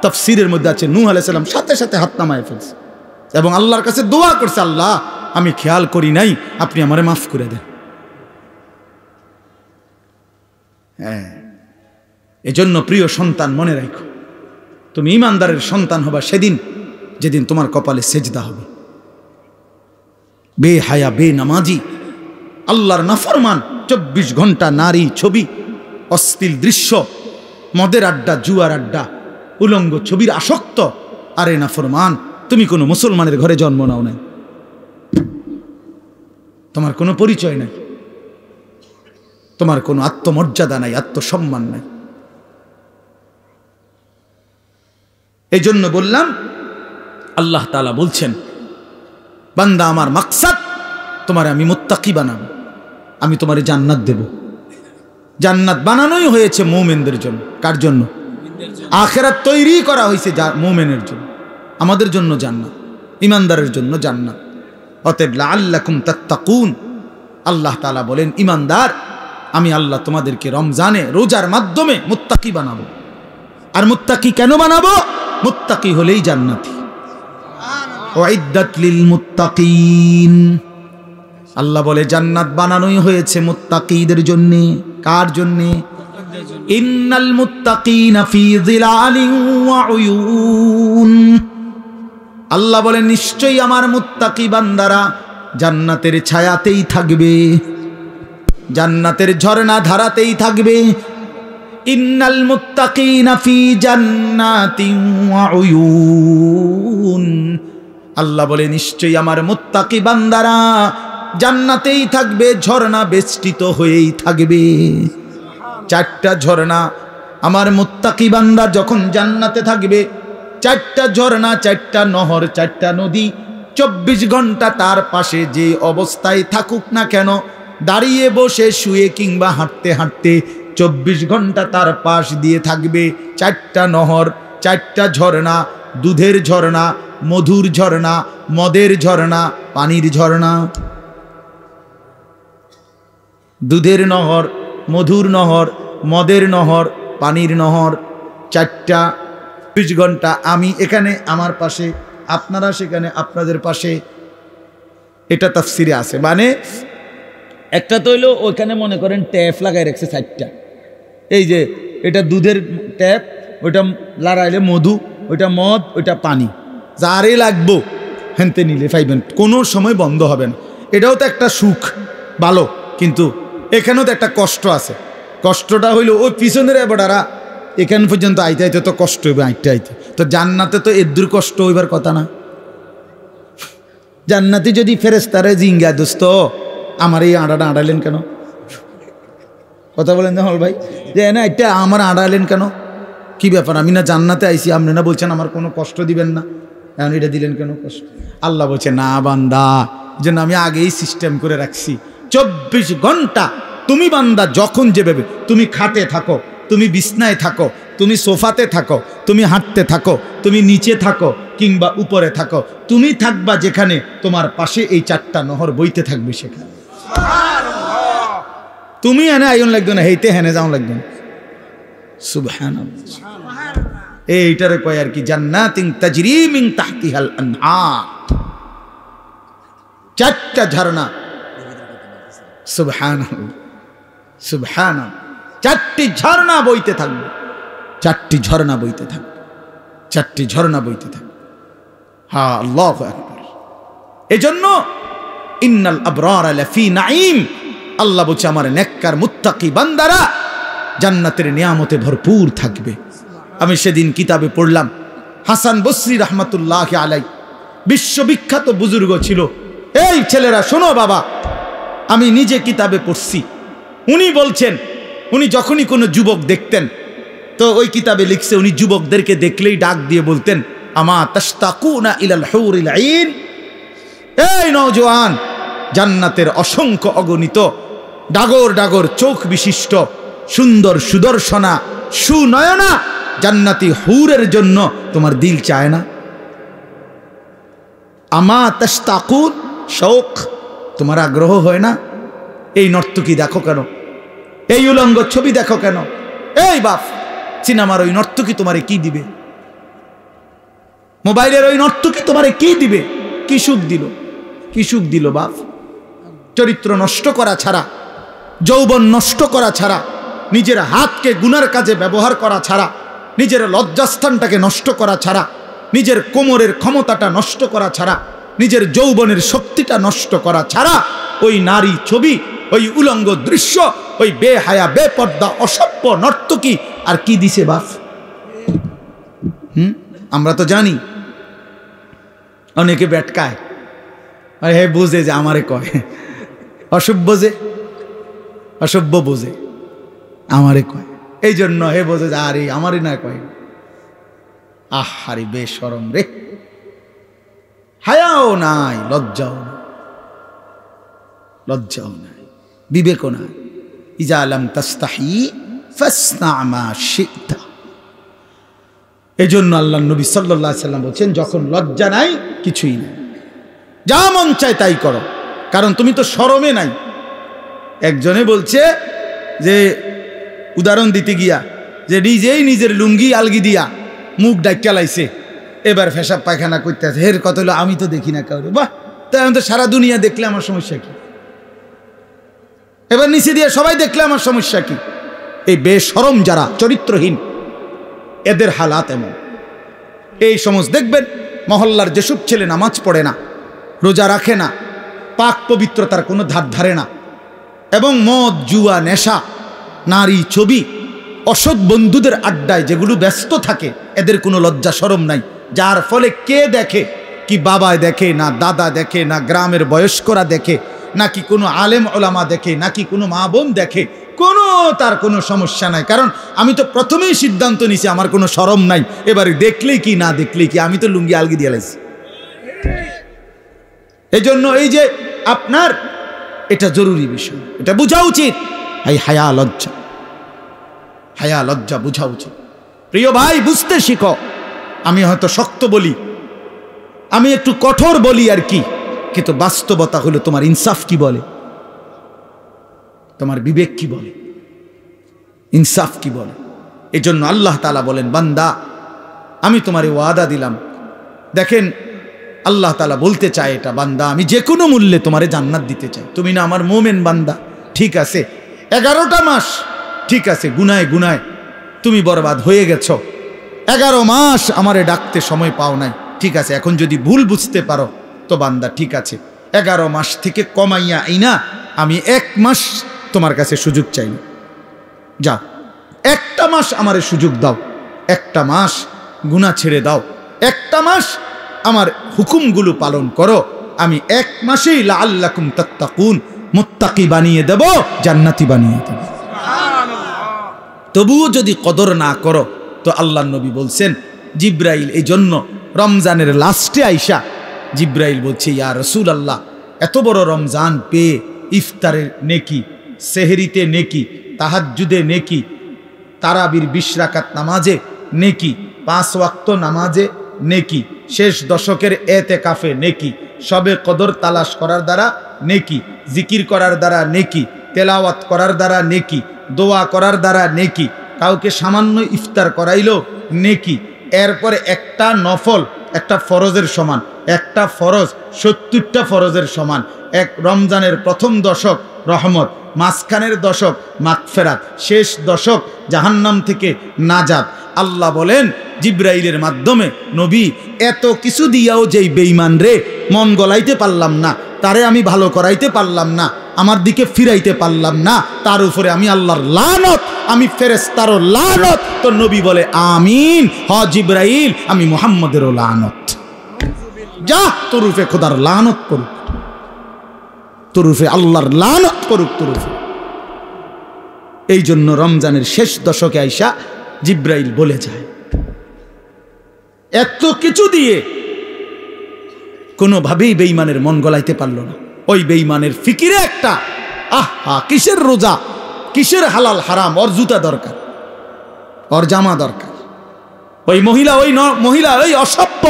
তাফসীরের মধ্যে আছে নূহ আলাইহিস সালাম সাথে সাথে হাত নামায় ফেলছে এবং আল্লাহর কাছে দোয়া করছে, আল্লাহ আমি খেয়াল করি নাই, আপনি আমারে মাফ করে দেন। হ্যাঁ, এজন্য প্রিয় সন্তান মনে রাখো, তুমি ইমানদারের সন্তান হবা সেদিন যেদিন তোমার কপালে সেজদা হবে। বেহায়া বেনামাজি আল্লাহর নাফরমান, 24 ঘন্টা নারী ছবি, অশ্লীল দৃশ্য, মদের আড্ডা, জুয়ার আড্ডা, উলঙ্গ ছবির আসক্ত। আরে নাফরমান, তুমি কোনো মুসলমানের ঘরে জন্ম নাও নাই, তোমার কোনো পরিচয় নাই, তোমার কোনো আত্মমর্যাদা নাই, আত্মসম্মান নাই। এই জন্য বললাম, আল্লাহ তাআলা বলছেন, বান্দা আমার মাকসাদ তোমারে আমি মুত্তাকি বানাবো, আমি তোমারে জান্নাত দেব। জান্নাত বানানোই হয়েছে মুমিনদের জন্য। কার জন্য? আখিরাত তৈরি করা হয়েছে মুমিনের জন্য। আমাদের জন্য জান্নাত, ইমানদারের জন্য জান্নাত। অতএব লাআল্লাকুম তাত্তাকুন, আল্লাহ তাআলা বলেন, ইমানদার আমি আল্লাহ তোমাদেরকে রমজানে রোজার মাধ্যমে মুত্তাকি বানাবো। আর মুত্তাকি কেন বানাবো? মুত্তাকি হলেই জান্নাতি। উইদ্দাত লিল মুত্তাকিন, আল্লাহ বলে জান্নাত বানানোই হয়েছে মুত্তাকিদের জন্য। কার জন্য? ইন্নাল মুত্তাকিনা ফি যিলালিন ওয়া উয়ুন, আল্লাহ বলে নিশ্চয়ই আমার মুত্তাকি বান্দারা জান্নাতের ছায়াতেই থাকবে, জান্নাতের ঝর্ণা ধারাতেই থাকবে। ইন্নাল মুত্তাকিনা ফি জান্নাতিন ওয়া উয়ুন, আল্লাহ বলে নিশ্চয়ই আমার মুত্তাকি বান্দারা জান্নাতেই থাকবে, ঝর্ণা বেষ্টিত হয়েই থাকবে। 4টা ঝর্ণা আমার মুত্তাকি বান্দা যখন জান্নাতে থাকবে, 4টা ঝর্ণা, 4টা নহর, 4টা নদী 24 ঘন্টা তার পাশে যে অবস্থায় থাকুক না কেন, দাঁড়িয়ে বসে শুয়ে কিংবা হাঁটতে হাঁটতে 24 ঘন্টা তার পাশ দিয়ে থাকবে। 4টা নহর, 4টা ঝর্ণা, দুধের ঝর্ণা, মধুর ঝর্ণা, মদের ঝর্ণা, পানির ঝর্ণা। দুধের নহর, মধুর নহর, মদের নহর, পানির নহর, 4টা 20 ঘন্টা। আমি এখানে আমার পাশে, আপনারা সেখানে আপনাদের পাশে। এটা তাফসিরে আছে। মানে একটা তো হইলো ওইখানে মনে করেন ট্যাপ লাগাই রাখছে 4টা, এই যে এটা দুধের ট্যাপ, ওইটা লাগাইলে মধু, ওইটা মদ, ওইটা পানি, যারে লাগবো হেনতে নিলে পাইবেন, কোনো সময় বন্ধ হবে না। এটাও তো একটা সুখ, ভালো, কিন্তু এখানেও তো একটা কষ্ট আছে। কষ্টটা হইলো ওই পিছনের এবারা এখান পর্যন্ত আইতে আইতে তো কষ্ট হইবে, আইতে আইতে। তো জান্নাতে তো এদুর কষ্ট হইবার কথা না। জান্নাতে যদি ফেরেশতারে জিঙ্গা, দোস্ত আমার এই আড়াটা আড়াইলেন কেন? কথা বলেন হল ভাই, যে না এটা আমার আড়াইলেন কেন, কি ব্যাপার? আমি না জান্নাতে আইছি, আপনি না বলছেন আমার কোনো কষ্ট দিবেন না, এখন এটা দিলেন কেন কষ্ট? আল্লাহ বলছে, না বান্দা, যেন আমি আগেই সিস্টেম করে রাখছি। 24 ঘন্টা তুমি বান্দা যখন যেভাবে, তুমি খাটে থাকো, তুমি বিছনায় থাকো, তুমি সোফাতে থাকো, তুমি হাঁটতে থাকো, তুমি নিচে থাকো কিংবা উপরে থাকো, তুমি থাকবা যেখানে, তোমার পাশে এই 4টা নহর বইতে থাকবে সেখানে। তুমি এনে আইন লাগবে না, হেইতে হেনে যাও লাগবে না। সুবহানাল্লাহ, এইটারে কয় আর কি, জান্নাতিন তাজরি মিন তাহতিহাল আনহার, 4টা ঝর্ণা। সুবহানাল্লাহ, সুবহানাল্লাহ, 4টি ঝর্ণা বইতে থাকবে, 4টি ঝর্ণা বইতে থাকবে, 4টি ঝর্ণা বইতে থাকবে। হ্যাঁ, আল্লাহু আকবার। এজন্য ইন্নাল আবরার লাফি নাঈম, আল্লাহ বলছে আমার নেককার মুত্তাকি বান্দারা জান্নাতের নিয়ামতে ভরপুর থাকবে। আমি সেদিন কিতাবে পড়লাম, হাসান বসরি রহমাতুল্লাহি আলাইহি বিশ্ববিখ্যাত বুজুর্গ ছিল। এই ছেলেরা শোনো বাবা, আমি নিজে কিতাবে পড়ছি। উনি বলছেন, উনি যখনই কোনো যুবক দেখতেন, তো ওই কিতাবে লিখছে, উনি যুবকদেরকে দেখলেই ডাক দিয়ে বলতেন, আমা তাশতাকুনা ইলাল হুরিল আইন, এই নওজোয়ান, জান্নাতের অসংখ্য অগণিত ডাগর ডাগর চোখ বিশিষ্ট সুন্দর সুদর্শনা সুনয়না জান্নাতি হুরের জন্য তোমার দিল চায় না? আমা তাশতাকুন, শৌক, তোমার আগ্রহ হয় না? এই নর্তকী দেখো কেন, এই উলঙ্গ ছবি দেখো কেন? এই বাপ, সিনেমার ওই নর্তকী তোমারে কি দিবে? মোবাইলের ওই নর্তকী তোমারে কি দিবে? কি সুখ দিল? কি সুখ দিল বাপ? চরিত্র নষ্ট করা ছাড়া, যৌবন নষ্ট করা ছাড়া, নিজের হাতকে গুনার কাজে ব্যবহার করা ছাড়া, নিজের লজ্জাস্থানটাকে নষ্ট করা ছাড়া, নিজের কোমরের ক্ষমতাটা নষ্ট করা ছাড়া নিজের যৌবনের শক্তিটা নষ্ট করা ছাড়া ওই নারী ছবি, ওই উলঙ্গ দৃশ্য, ওই বেহায়া বেপর্দা অসভ্য নর্তকী আর কি দিছে বাপ? আমরা তো জানি অনেকে বেটকায়, হে বুঝে যে আমারে কয় অসভ্য, যে অসভ্য বোঝে আমারে কয়, এই জন্য হে বোঝে যে আরে আমারই না কয়। আহারে বেশরম রে, হায়াও নাই, লজ্জাও নাই, লজ্জাও নাই, বিবেকও নাই। ইজা লাম তাস্তাহি ফাসনা মা শিতা। এই জন্য আল্লাহ নবী সাল্লাল্লাহু আলাইহি সাল্লাম বলছেন, যখন লজ্জা নাই কিছুই নাই, যা মন চায় তাই করো, কারণ তুমি তো শরমে নাই। একজনে বলছে যে উদাহরণ দিতে গিয়া যে নিজেই নিজের লুঙ্গি আলগি দিয়া মুখ ডাক্কা লাইছে, এবার পেশাব পায়খানা করতে আছে। হের কথা হলো আমি তো দেখি না কাউরে। বাহ, তাই আমি তো সারা দুনিয়া দেখলে আমার সমস্যা কি? এবার নিচে দিয়ে সবাই দেখলে আমার সমস্যা কি? এই বেশরম যারা চরিত্রহীন, এদের হালাত এমন। এই সমস্ত দেখবেন মহল্লার যেসব ছেলে নামাজ পড়ে না, রোজা রাখে না, পাক পবিত্রতার কোনো ধার ধারে না, এবং মদ জুয়া নেশা নারী ছবি অসৎ বন্ধুদের আড্ডায় যেগুলো ব্যস্ত থাকে, এদের কোনো লজ্জা শরম নাই। যার ফলে কে দেখে, কি বাবায় দেখে, না দাদা দেখে, না গ্রামের বয়স্করা দেখে, নাকি কোনো আলেম ওলামা দেখে, নাকি কোনো মা বোন দেখে, কোনো তার কোনো সমস্যা নাই। কারণ আমি তো প্রথমেই সিদ্ধান্ত নিছি আমার কোনো শরম নাই, এবারে দেখলেই কি না দেখলেই কি, আমি তো লুঙ্গি আলগি দিয়ে লাইছি। এই জন্য এই যে আপনার এটা জরুরি বিষয়, এটা বোঝা উচিত। এই হায়া লজ্জা, হায়া লজ্জা বোঝা উচিত। প্রিয় ভাই, বুঝতে শিখো। আমি হয়তো শক্ত বলি, আমি একটু কঠোর বলি আর কি, কিন্তু বাস্তবতা হলো তোমার ইনসাফ কি বলে, তোমার বিবেক কি বলে, ইনসাফ কি বলে। এই জন্য আল্লাহ তাআলা বলেন, বান্দা আমি তোমারে ওয়াদা দিলাম। দেখেন আল্লাহ তাআলা বলতে চায় এটা, বান্দা আমি যে কোনো মূল্যে তোমারে জান্নাত দিতে চাই। তুমি না আমার মোমেন বান্দা, ঠিক আছে, 11টা মাস ঠিক আছে, গুনায় গুনায় তুমি বরবাদ হয়ে গেছো, 11 মাস আমারে ডাকতে সময় পাও নাই, ঠিক আছে। এখন যদি ভুল বুঝতে পারো তো বান্দা ঠিক আছে, 11 মাস থেকে কমাইয়া আইনা আমি 1 মাস তোমার কাছে সুযোগ চাই, যাও 1টা মাস আমারে সুযোগ দাও, 1টা মাস গুনাহ ছেড়ে দাও, 1টা মাস আমার হুকুমগুলো পালন করো, আমি 1 মাসেই লাআল্লাকুম তাত্তাকুন মুত্তাকি বানিয়ে দেব, জান্নাতি বানিয়ে দেব। তবুও যদি কদর না করো তো আল্লাহর নবী বলছেন, জিব্রাইল এই জন্য রমজানের লাস্টে আইসা জিব্রাইল বলছে, ইয়া রাসূলুল্লাহ এত বড় রমজান পেয়ে ইফতারের নেকি, সেহরিতে নেকি, তাহাজ্জুদে নেকি, তারাবির 20 রাকাত নামাজে নেকি, 5 ওয়াক্ত নামাজে নেকি, শেষ দশকের এতেকাফে নেকি, সবে কদর তালাশ করার দ্বারা নেকি, জিকির করার দ্বারা নেকি, তেলাওয়াত করার দ্বারা নেকি, দোয়া করার দ্বারা নেকি, কাউকে সামান্য ইফতার করাইলো নেকি, এরপরে একটা নফল একটা ফরজের সমান, একটা ফরজ 70টা ফরজের সমান, এক রমজানের প্রথম দশক রহমত, মাঝখানের দশক মাগফিরাত, শেষ দশক জাহান্নাম থেকে নাজাত। আল্লাহ বলেন জিব্রাইলের মাধ্যমে, নবী এত কিছু দিয়াও যেই বেঈমান রে মন গলাইতে পারলাম না, তারে আমি ভালো করাইতে পারলাম না, আমার দিকে ফিরাইতে পারলাম না, তার উপরে আমি আল্লাহর লানত, আমি ফেরেশতারও লানত। তো নবী বলে আমিন, হ জিব্রাইল আমি মুহাম্মদেরও লানত। যা তোর উপরে খোদার লানত করুক, তোর উপরে আল্লাহর লানত করুক তোর উপরে। এই জন্য রমজানের শেষ দশকে আইসা জিব্রাইল বলে যায়, এত কিছু দিয়ে কোনোভাবেই বেঈমানের মন গলাইতে পারল না। ওই বেঈমানের ফিকিরে একটা, আহা কিসের রোজা, কিসের হালাল হারাম, ওর জুতা দরকার, ওর জামা দরকার। ওই মহিলা ওই অসভ্য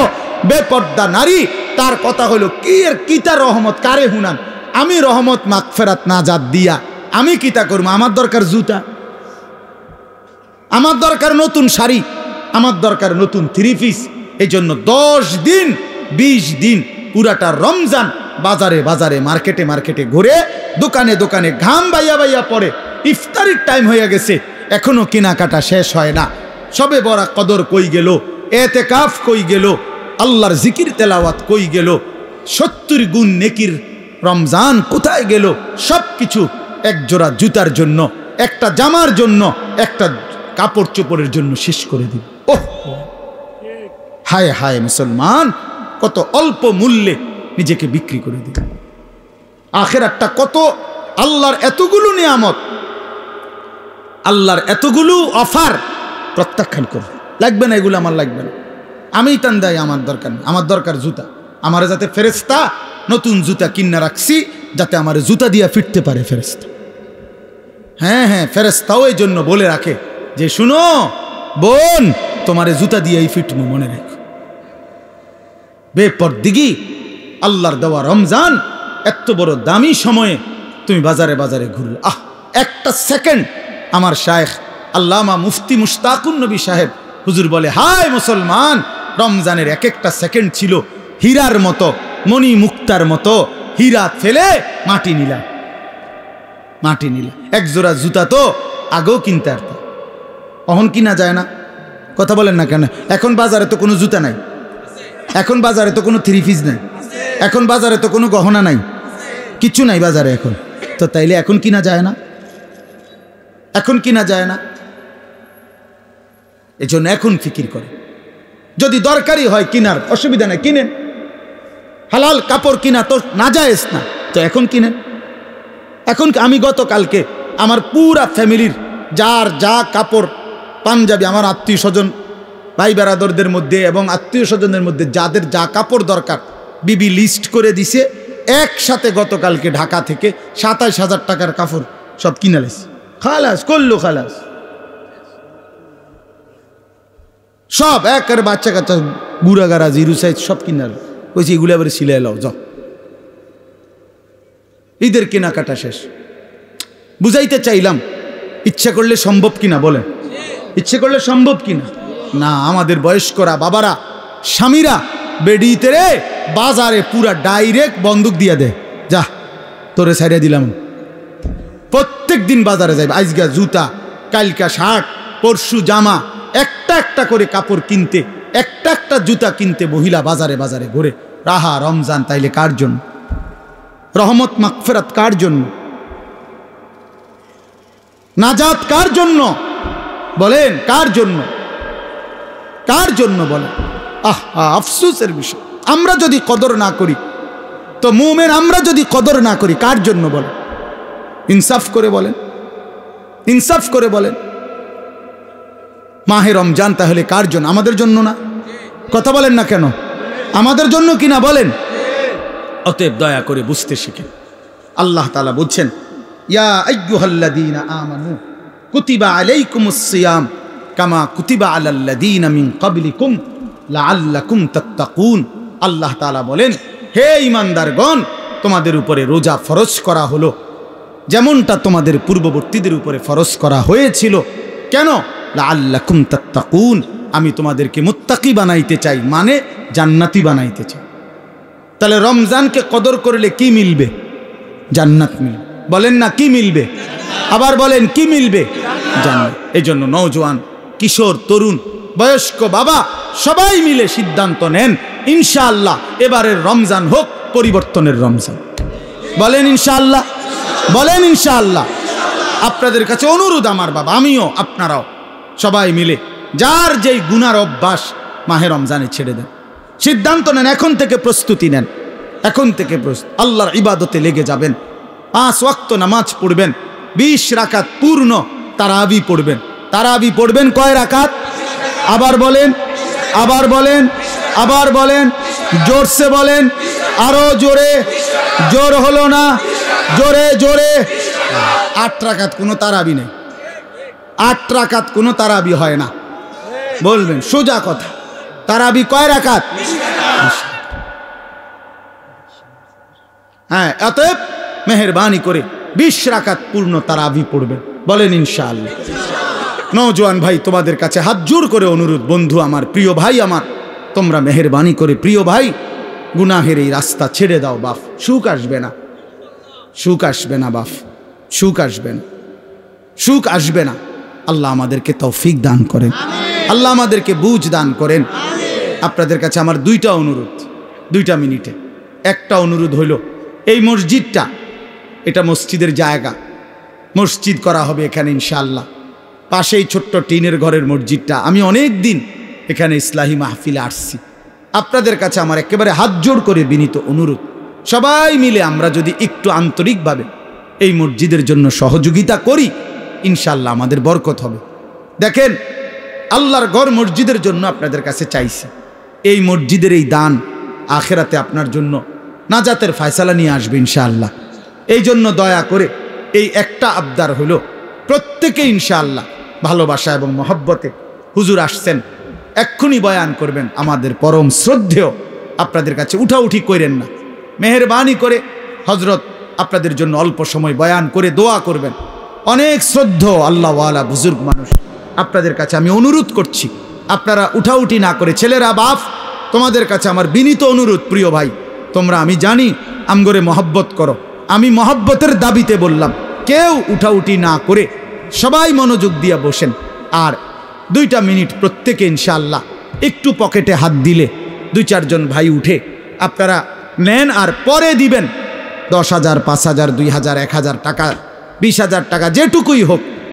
বেপর্দা নারী, তার কথা হলো কি এর কিতা রহমত কারে হুনান, আমি রহমত মাগফিরাত নাজাত দিয়া আমি কিতা করব, আমার দরকার জুতা, আমার দরকার নতুন শাড়ি, আমার দরকার নতুন 3 পিস। এই জন্য 10 দিন 20 দিন পুরাটা রমজান বাজারে বাজারে মার্কেটে মার্কেটে ঘুরে, দোকানে দোকানে ঘাম বাইয়া বাইয়া পড়ে, ইফতারির টাইম হয়ে গেছে, এখনো কেনাকাটা শেষ হয় না। সবে বড় কদর কই গেল, এতেকাফ কই গেল, আল্লাহর জিকির তেলাওয়াত কই গেল, 70 গুণ নেকির রমজান কোথায় গেল? সব কিছু এক জোড়া জুতার জন্য, একটা জামার জন্য, একটা কাপড় চোপড়ের জন্য শেষ করে দিল। ওহ হায় হায় মুসলমান, কত অল্প মূল্যে নিজেকে বিক্রি করে দিল। আখিরাতটা কত, আল্লাহর এতগুলো নিয়ামত, আল্লাহর এতগুলো অফার প্রত্যাখ্যান করো। লাগবে না এগুলো, আমার লাগবে না, আমি টান দেয়, আমার দরকার নেই, আমার দরকার জুতা। আমার যাতে ফেরেশতা নতুন জুতা কিনা রাখছি, যাতে আমার জুতা দিয়া ফিরতে পারে ফেরেশতা। হ্যাঁ হ্যাঁ, ফেরেশতাও এই জন্য বলে রাখে যে শুনো বোন, তোমার জুতা দিয়েই ফিটমু, মনে রেখো। বেপরদিগি আল্লাহর দেওয়া রমজান, এত বড় দামি সময়ে তুমি বাজারে বাজারে ঘুরলো। একটা সেকেন্ড আমার শায়েখ আল্লামা মুফতি মুশতাকুন নবী সাহেব হুজুর বলে, হায় মুসলমান, রমজানের এক একটা সেকেন্ড ছিল হীরার মতো, মণি মুক্তার মতো। হীরা ফেলে মাটি নিলাম, মাটি নিলাম। এক জোড়া জুতা তো আগেও কিনতে পারতাম, অহন কিনা যায় না। কথা বলেন না কেন? এখন বাজারে তো কোনো জুতা নাই, এখন বাজারে তো কোনো থ্রি পিস নাই, এখন বাজারে তো কোনো গহনা নাই, কিচ্ছু নাই বাজারে এখন। তো তাইলে এখন কিনা যায় না, এখন কিনা যায় না। এজন্য এখন ফিকির করে, যদি দরকারি হয় কিনার, অসুবিধা নেই, কিনেন। হালাল কাপড় কিনা তো নাজায়েজ না, তো এখন কিনেন। এখন আমি গতকালকে আমার পুরা ফ্যামিলির যার যা কাপড় পাঞ্জাবি, আমার আত্মীয় স্বজন ভাই বেরাদরদের মধ্যে এবং আত্মীয় স্বজনের মধ্যে যাদের যা কাপড় দরকার, বিবি লিস্ট করে দিছে। একসাথে গতকালকে ঢাকা থেকে 27,000 টাকার কাপড় সব কিনালেস, খালাস করলো, খালাস সব। একের বাচ্চা কাচ্চা গুড়াগাড়া জিরু সাইজ সব কিনাল, বলছি এগুলো আবার সিলাই লাও, যাও। ঈদের কেনাকাটা শেষ। বুঝাইতে চাইলাম, ইচ্ছা করলে সম্ভব কিনা বলেন, ইচ্ছে করলে সম্ভব কিনা? না, আমাদের বয়স্করা, বাবারা, স্বামীরা বেডিতে রে বাজারে পুরা ডাইরেক্ট বন্দুক দিয়া দেয়, যা তোরে ছাইড়া দিলাম। প্রত্যেক দিন বাজারে যাইবে, আজকা জুতা, কালকা শার্ট, পরশু জামা, একটা একটা করে কাপড় কিনতে, একটা একটা জুতা কিনতে মহিলা বাজারে বাজারে ঘুরে। রাহা রমজান তাইলে কার জন্য? রহমত মাগফিরাত কার জন্য? নাজাত কার জন্য বলেন? কার জন্য? কার জন্য বলেন? আফসোসের বিষয়, আমরা যদি কদর না করি তো মুমিন, আমরা যদি কদর না করি কার জন্য বলেন? ইনসাফ করে বলেন, ইনসাফ করে বলেন। মাহে রমজান তাহলে কার জন্য? আমাদের জন্য না? কথা বলেন না কেন? আমাদের জন্য কিনা বলেন? অতএব দয়া করে বুঝতে শিখেন। আল্লাহ তাআলা বলছেন, ইয়া আইয়ুহাল্লাযীনা আমানু কুতিবা আলাইকুমুস সিয়াম কামা কুতিবা আলাল্লাযীনা মিন ক্বাবলিকুম লাআল্লাকুম তাত্তাকুন। আল্লাহ তাআলা বলেন, হে ঈমানদারগণ, তোমাদের উপরে রোজা ফরজ করা হলো যেমনটা তোমাদের পূর্ববর্তীদের উপরে ফরজ করা হয়েছিল। কেন? লাআল্লাকুম তাত্তাকুন, আমি তোমাদেরকে মুত্তাকি বানাইতে চাই, মানে জান্নাতি বানাইতে চাই। তাহলে রমজানকে কদর করলে কি মিলবে? জান্নাত মিলবে। বলেন না কি মিলবে? আবার বলেন কি মিলবে? জান্নাত। এই জন্য নওজোয়ান, কিশোর, তরুণ, বয়স্ক, বাবা সবাই মিলে সিদ্ধান্ত নেন, ইনশাআল্লাহ এবারের রমজান হোক পরিবর্তনের রমজান। বলেন ইনশাআল্লাহ, বলেন ইনশাআল্লাহ। আপনাদের কাছে অনুরোধ আমার বাবা, আমিও, আপনারাও সবাই মিলে যার যেই গুনার অভ্যাস মাহে রমজানে ছেড়ে দেন। সিদ্ধান্ত নেন, এখন থেকে প্রস্তুতি নেন, এখন থেকে আল্লাহর ইবাদতে লেগে যাবেন। 5 ওয়াক্ত নামাজ পড়বেন, 20 রাকাত পূর্ণ তারাবি পড়বেন। তারাবি পড়বেন কয় রাকাত? আবার বলেন, আবার বলেন, আবার বলেন, জোরসে বলেন, আরো জোরে। জোর হলো না, জোরে জোরে। 8 রাকাত কোনো তারাবি নেই, 8 রাকাত কোনো তারাবি হয় না। বলবেন সোজা কথা, তারাবি কয় রাকাত? হ্যাঁ, অতএব মেহেরবানি করে 20 রাকাত পূর্ণ তারাবি পড়বেন। বলেন ইনশাআল্লাহ। নওজোয়ান ভাই, তোমাদের কাছে হাত জোর করে অনুরোধ, বন্ধু আমার, প্রিয় ভাই আমার, তোমরা মেহেরবানি করে, প্রিয় ভাই, গুনাহের এই রাস্তা ছেড়ে দাও বাপ। সুখ আসবে না, সুখ আসবে না বাপ, সুখ আসবে না, সুখ আসবে না। আল্লাহ আমাদেরকে তৌফিক দান করেন, আল্লাহ আমাদেরকে বুঝ দান করেন। আপনাদের কাছে আমার 2টা অনুরোধ, 2টা মিনিটে একটা অনুরোধ হইল, এই মসজিদটা, এটা মসজিদের জায়গা, মসজিদ করা হবে এখানে ইনশাআল্লাহ। পাশেই ছোট্ট টিনের ঘরের মসজিদটা, আমি অনেক দিন এখানে ইসলাহি মাহফিলে আসছি। আপনাদের কাছে আমার একেবারে হাত জোড় করে বিনীত অনুরোধ, সবাই মিলে আমরা যদি একটু আন্তরিকভাবে এই মসজিদের জন্য সহযোগিতা করি, ইনশাআল্লাহ আমাদের বরকত হবে। দেখেন, আল্লাহর ঘর মসজিদের জন্য আপনাদের কাছে চাইছি, এই মসজিদের এই দান আখেরাতে আপনার জন্য নাজাতের ফয়সালা নিয়ে আসবে ইনশাআল্লাহ। এই জন্য দয়া করে এই একটা আবদার হলো, প্রত্যেকে ইনশাআল্লাহ ভালোবাসা এবং মহব্বতে, হুজুর আসছেন এক্ষুনি বয়ান করবেন, আমাদের পরম শ্রদ্ধেয়, আপনাদের কাছে উঠাউঠি করেন না, মেহেরবানি করে হজরত আপনাদের জন্য অল্প সময় বয়ান করে দোয়া করবেন। অনেক শ্রদ্ধেয় আল্লাহওয়ালা বুজুর্গ মানুষ, আপনাদের কাছে আমি অনুরোধ করছি, আপনারা উঠাউঠি না করে, ছেলেরা বাপ, তোমাদের কাছে আমার বিনীত অনুরোধ, প্রিয় ভাই, তোমরা আমি জানি আমগরে মহব্বত করো, আমি মহব্বতের দাবিতে বললাম, কেউ উঠাউঠি না করে সবাই মনোযোগ দিয়ে বসেন। আর 2টা মিনিট প্রত্যেকে ইনশাআল্লাহ একটু পকেটে হাত দিলে 2-4 জন ভাই উঠে আপনারা নেন, আর পরে দিবেন 10,000, 5,000, 2,000, 1,000 টাকা, 20,000 টাকা, যেটুকুই হোক,